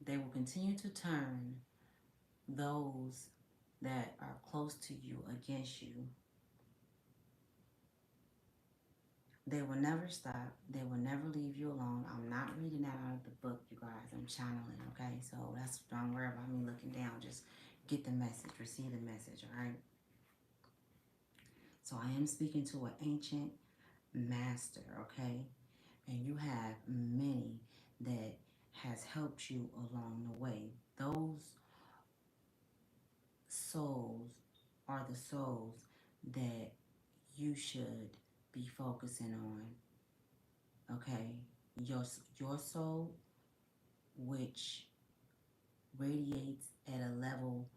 They will continue to turn those that are close to you against you. They will never stop. They will never leave you alone. I'm not reading that out of the book, you guys. I'm channeling, okay? So don't worry about me looking down. Just get the message, receive the message, all right? So I am speaking to an ancient master, okay? And you have many that has helped you along the way. Those are the souls that you should be focusing on. Okay, your soul, which radiates at a level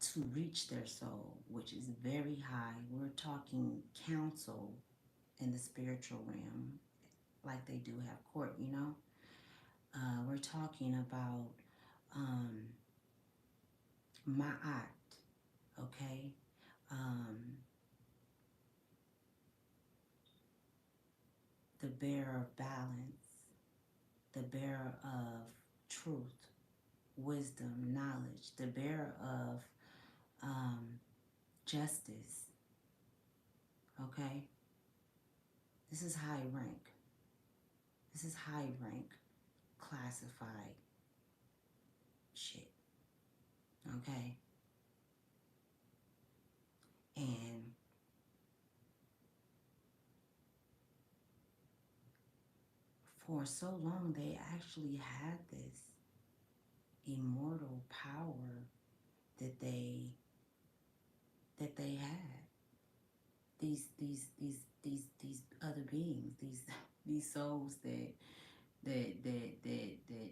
to reach their soul, which is very high. We're talking council in the spiritual realm, like they do have court, you know. We're talking about um, Ma'at, okay? Um, the bearer of balance, the bearer of truth, wisdom, knowledge, the bearer of um, justice, okay? This is high rank. This is high rank classified shit, okay? And for so long, they actually had this immortal power that they had. These other beings, these souls that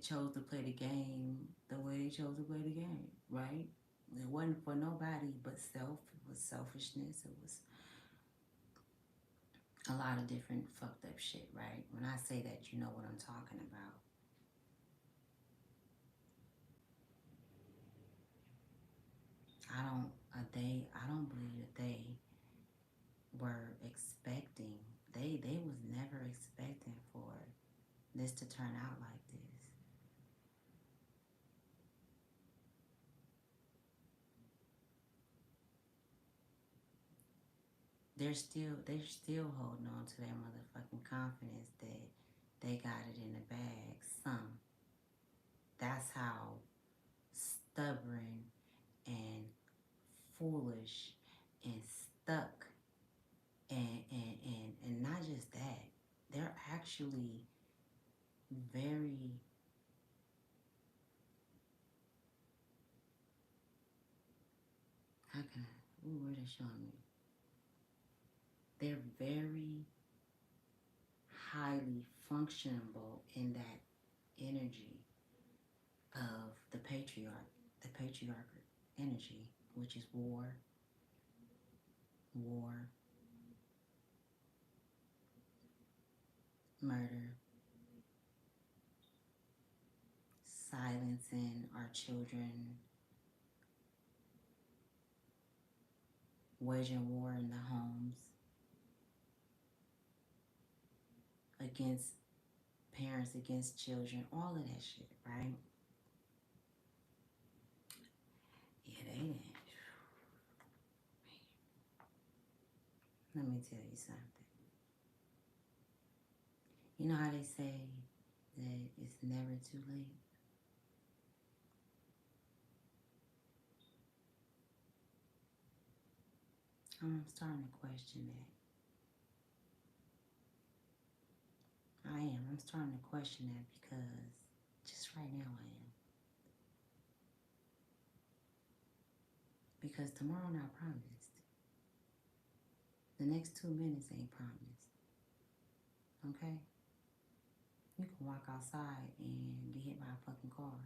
chose to play the game the way they chose to play the game, right? It wasn't for nobody but self. It was selfishness. It was a lot of different fucked up shit, right? When I say that, you know what I'm talking about. I don't believe that they were expecting. They was never expecting for this to turn out like this. They're still holding on to their motherfucking confidence that they got it in the bag. Some. That's how stubborn and foolish and stuck and not just that. They're actually very, how can I, ooh, where they showing me? They're very highly functionable in that energy of the patriarch energy, which is war, murder, silencing our children, waging war in the homes against parents, against children, all of that shit, right? Yeah, they didn't. Let me tell you something. You know how they say that it's never too late? I'm starting to question that. I am. I'm starting to question that because just right now I am. Because tomorrow not promised. The next 2 minutes ain't promised. Okay? You can walk outside and get hit by a fucking car.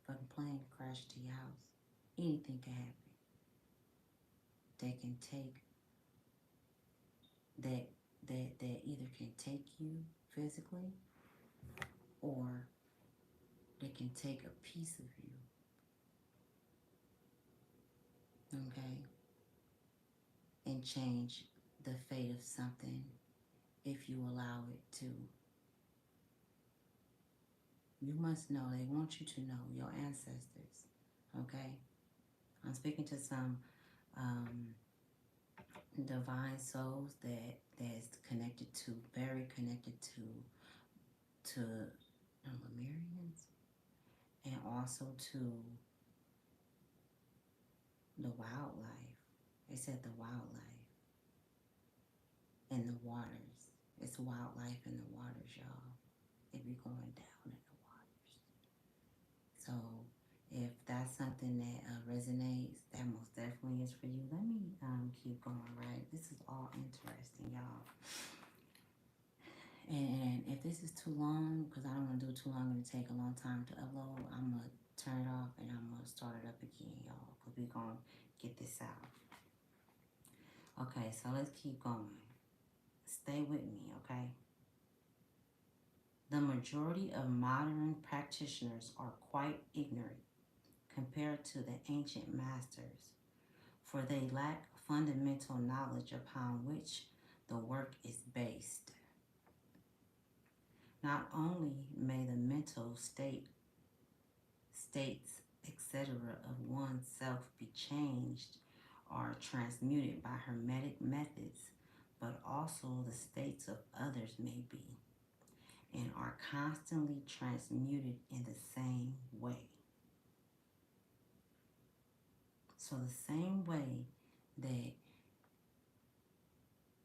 Fucking plane crash to your house. Anything can happen. They can take that either can take you physically or they can take a piece of you. Okay? And change the fate of something if you allow it to. You must know, they want you to know, your ancestors. Okay? I'm speaking to some divine souls that's connected to, very connected to Lemurians and also to the wildlife. They said the wildlife in the waters. It's wildlife in the waters, y'all. If you're going down in the waters. So if that's something that resonates, that most definitely is for you. And if this is too long, because I don't want to do it too long and it take a long time to upload, I'm going to turn it off and I'm going to start it up again, y'all, because we're going to get this out. Okay, so let's keep going. Stay with me, okay? The majority of modern practitioners are quite ignorant compared to the ancient masters, for they lack fundamental knowledge upon which the work is based. Not only may the mental states, etc., of oneself be changed or transmuted by hermetic methods, but also the states of others may be, and are constantly transmuted in the same way. So the same way that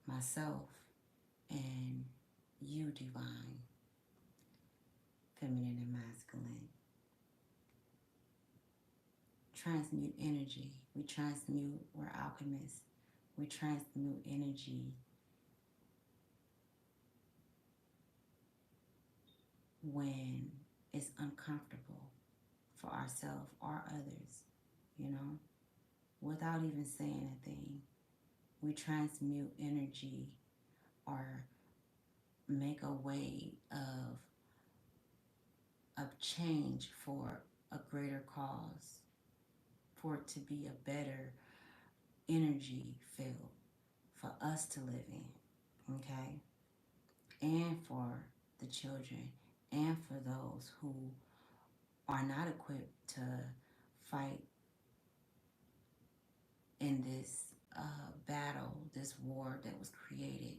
myself and you, divine, feminine and masculine, transmute energy. We transmute, we're alchemists. We transmute energy when it's uncomfortable for ourselves or others, you know, without even saying a thing. We transmute energy or make a way of change for a greater cause, for it to be a better energy field for us to live in, okay? And for the children, and for those who are not equipped to fight in this battle, this war that was created.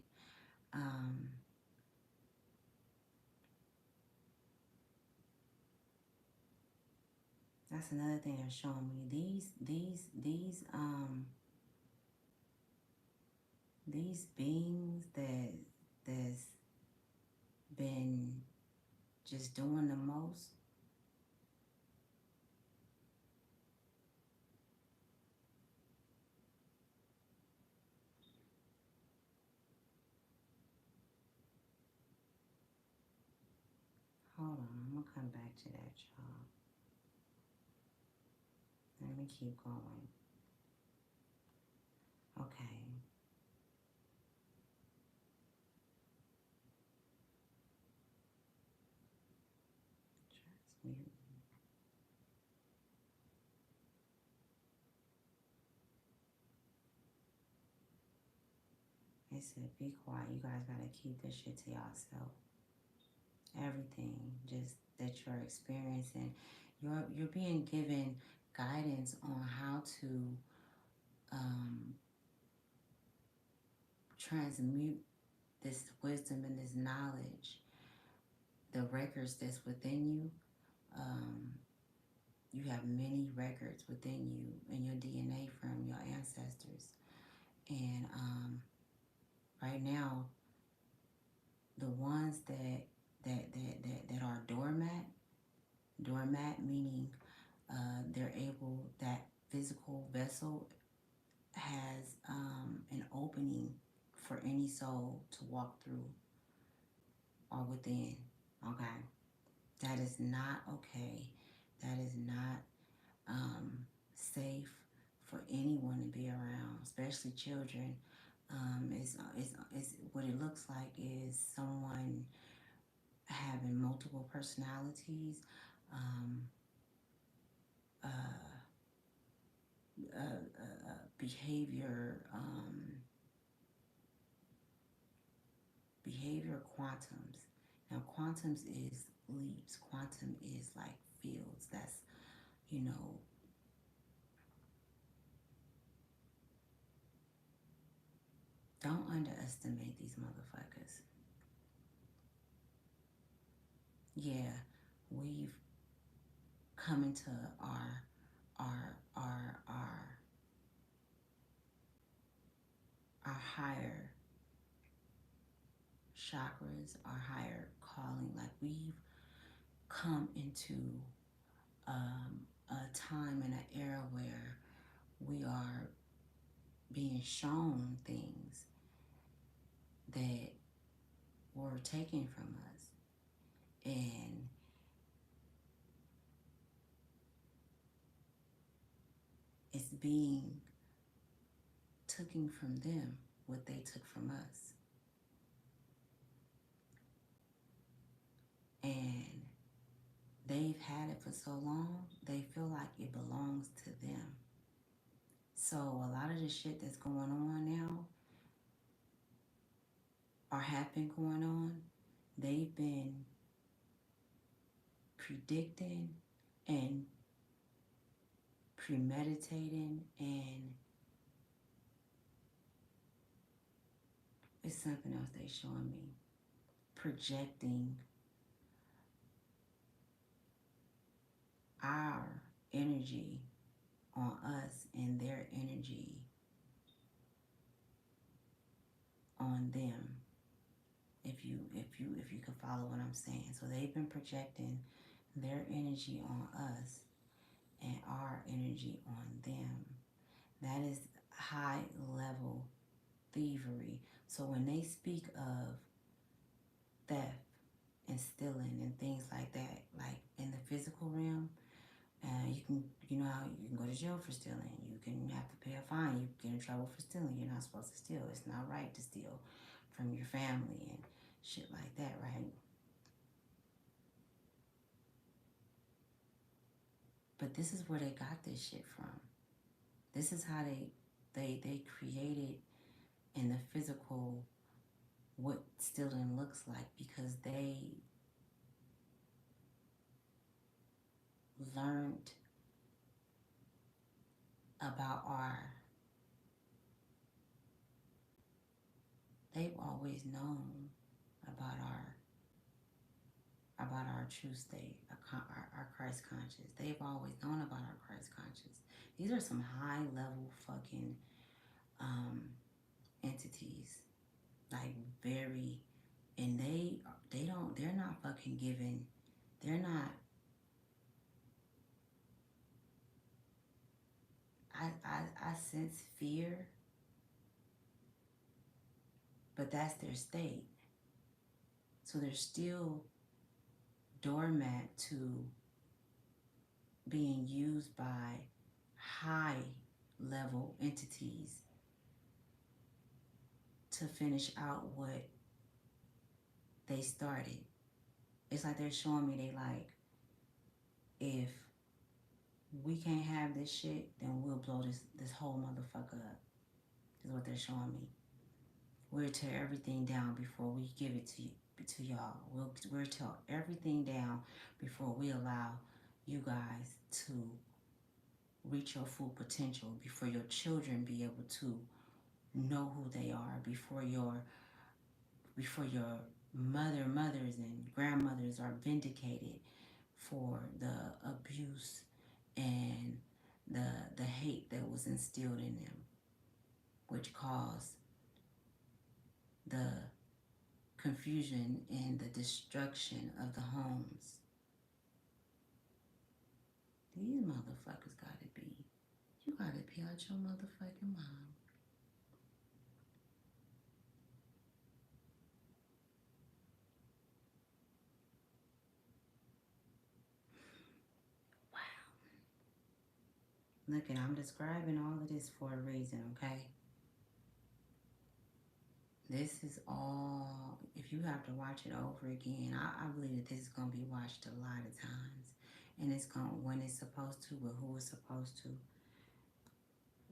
That's another thing that's showing me. These beings that's been just doing the most. Hold on, I'm gonna come back to that, y'all. Let me keep going. Okay. Transmute. It said, be quiet. You guys gotta keep this shit to yourself. Everything just that you're experiencing, you're being given guidance on how to transmute this wisdom and this knowledge, the records that's within you. You have many records within you and your DNA from your ancestors. And right now, the ones that are doormat meaning they're able, that physical vessel has an opening for any soul to walk through or within. Okay, that is not okay. That is not safe for anyone to be around, especially children. Is what it looks like is someone having multiple personalities, um, uh, behavior, behavior quantums. Now, quantums is leaps. Quantum is like fields. That's, you know, don't underestimate these motherfuckers. Yeah, we've come into our our our our higher chakras, our higher calling. Like we've come into a time and an era where we are being shown things that or taken from us. And it's being taken from them what they took from us. And they've had it for so long, they feel like it belongs to them. So a lot of the shit that's going on now, or have been going on, they've been predicting and premeditating, and it's something else they showing me. Projecting our energy on us and their energy on them. If you can follow what I'm saying. So they've been projecting their energy on us and our energy on them. That is high level thievery. So when they speak of theft and stealing and things like that, like in the physical realm, you can, you know how you can go to jail for stealing. You can have to pay a fine. You get in trouble for stealing. You're not supposed to steal. It's not right to steal from your family and shit like that, right? But this is where they got this shit from. This is how they created in the physical what stealing looks like, because they learned about they've always known about our true state, our Christ conscious. They've always known about our Christ conscious. These are some high level fucking entities, like very, and they're not fucking giving. They're not. I sense fear, but that's their state. So they're still doormat to being used by high level entities to finish out what they started. It's like they're showing me, they like, if we can't have this shit, then we'll blow this whole motherfucker up. Is what they're showing me. We'll tear everything down before we give it to y'all. We'll tear everything down before we allow you guys to reach your full potential, before your children be able to know who they are, before your mothers and grandmothers are vindicated for the abuse and the hate that was instilled in them, which caused the confusion and the destruction of the homes. These motherfuckers gotta be, you gotta be out your motherfucking mind. Look, and I'm describing all of this for a reason, okay? This is all, if you have to watch it over again, I believe that this is going to be watched a lot of times. And it's going to, when it's supposed to, with who it's supposed to.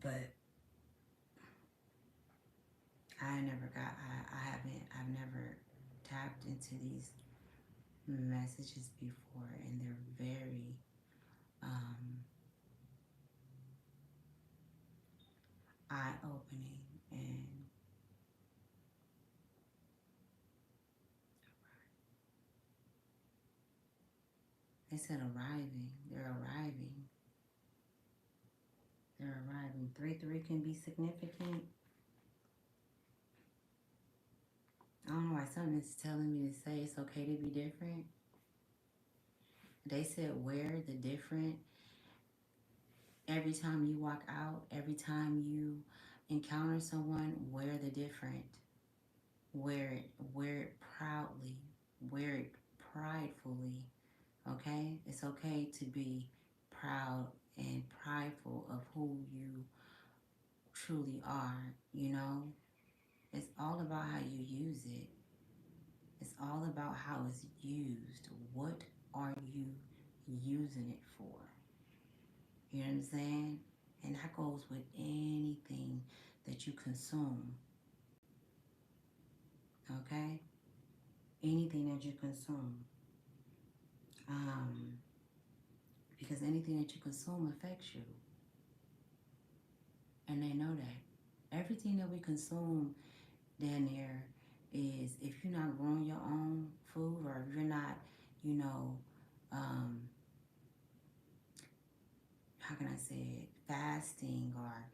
But I've never tapped into these messages before. And they're very, eye-opening, and they said arriving. They're arriving. They're arriving. 3-3 can be significant. I don't know why something is telling me to say it's okay to be different. They said wear the different every time you walk out, every time you encounter someone, wear the different. wear it proudly, wear it pridefully. Okay, it's okay to be proud and prideful of who you truly are. It's all about how you use it. It's all about how it's used. What are you using it for? You know what I'm saying? And that goes with anything that you consume. Okay? Anything that you consume. Um, because anything that you consume affects you. And they know that. Everything that we consume down there is, if you're not growing your own food, or if you're not, you know, um, how can I say it, fasting, or,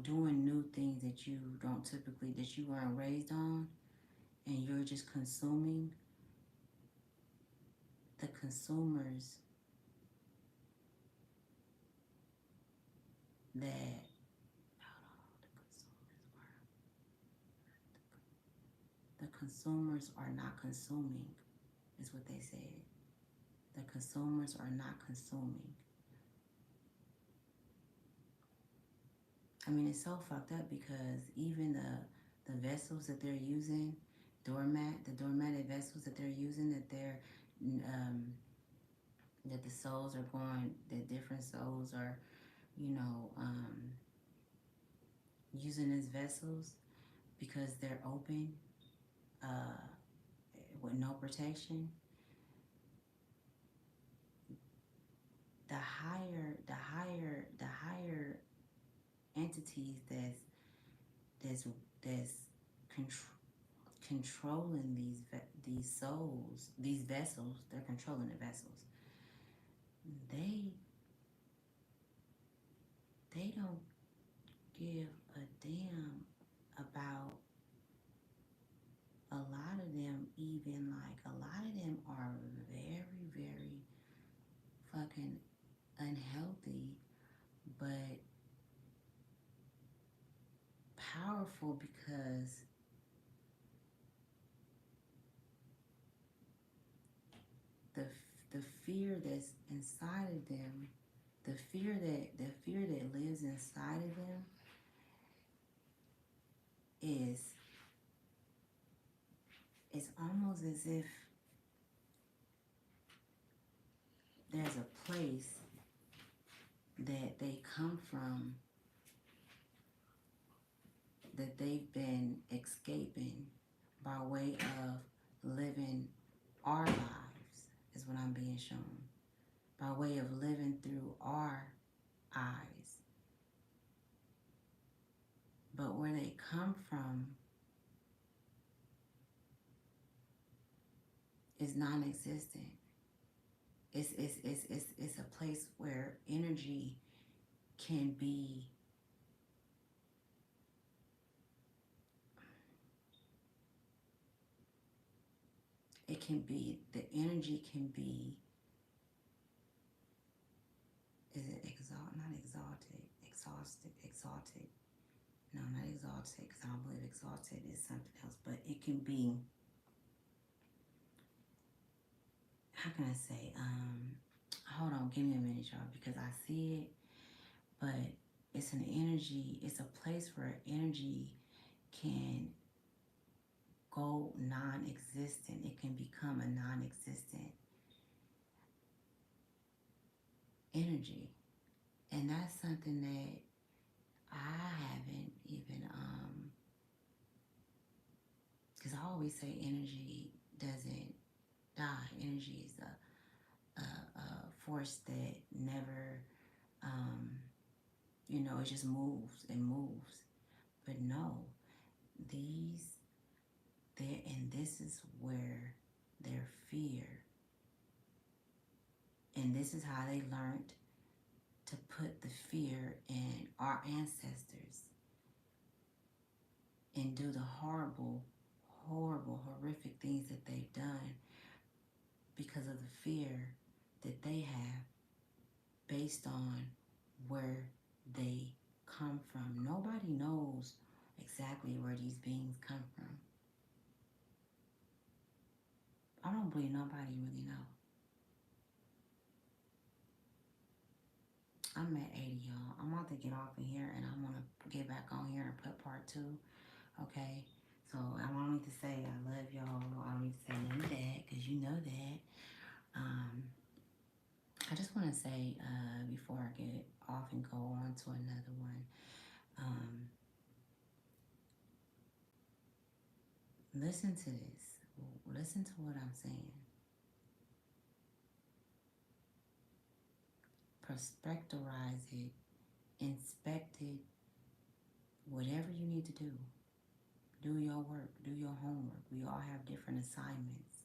doing new things that you don't typically, that you weren't raised on, and you're just consuming, the consumers that, the consumers are not consuming, is what they said. The consumers are not consuming. I mean, it's so fucked up, because even the vessels that they're using, the doormatted vessels that they're using, um, that the souls are going, that different souls are, using as vessels, because they're open, uh, with no protection. The higher entities that's controlling these souls, these vessels. They're controlling the vessels. They they don't give a damn about a lot of them. Even, like, a lot of them are very, very fucking unhealthy, but powerful, because the the fear that's inside of them, the fear that lives inside of them, is it's almost as if there's a place that they come from, that they've been escaping by way of living our lives, is what I'm being shown. By way of living through our eyes. But where they come from is non-existent. It's a place where energy can be, the energy can be, is it exalted. No, not exalted, because I don't believe exalted is something else, but it can be, how can I say, hold on, give me a minute, y'all, because I see it, but it's an energy, it's a place where energy can go non-existent. It can become a non-existent energy. And that's something that I haven't even, because I always say energy doesn't die. Energy is a force that never, it just moves and moves. But no, and this is where their fear, and this is how they learned to put the fear in our ancestors, and do the horrible, horrific things that they've done, because of the fear that they have, based on where they come from. Nobody knows exactly where these beings come from. I don't believe nobody really know. I'm at 80, y'all. I'm about to get off of here and I'm gonna get back on here and put part two. Okay. So I don't need to say I love y'all. I don't need to say none of that because you know that. Um, I just want to say before I get off and go on to another one, um, listen to this. Listen to what I'm saying. Perspectorize it, inspect it, whatever you need to do. Do your work, do your homework. We all have different assignments,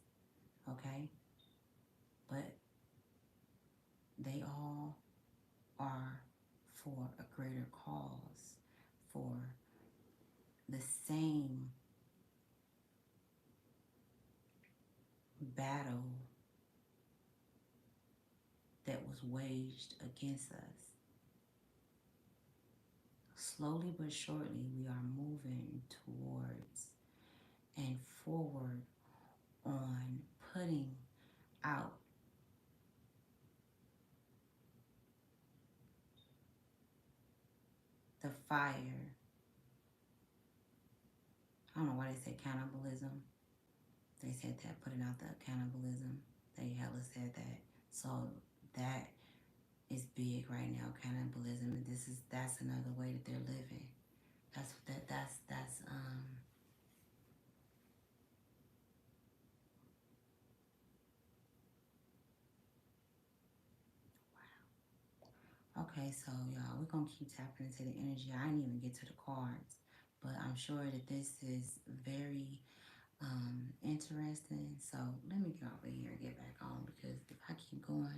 okay? But they all are for a greater cause, for the same battle that was waged against us. Slowly but surely, we are moving towards and forward on putting out the fire. I don't know why they say cannibalism. They said that, putting out the cannibalism. They hella said that. So that is big right now, cannibalism. And that's another way that they're living. That's okay, so y'all, we're gonna keep tapping into the energy. I didn't even get to the cards, but I'm sure that this is very interesting. So let me get over here and get back on because if I keep going,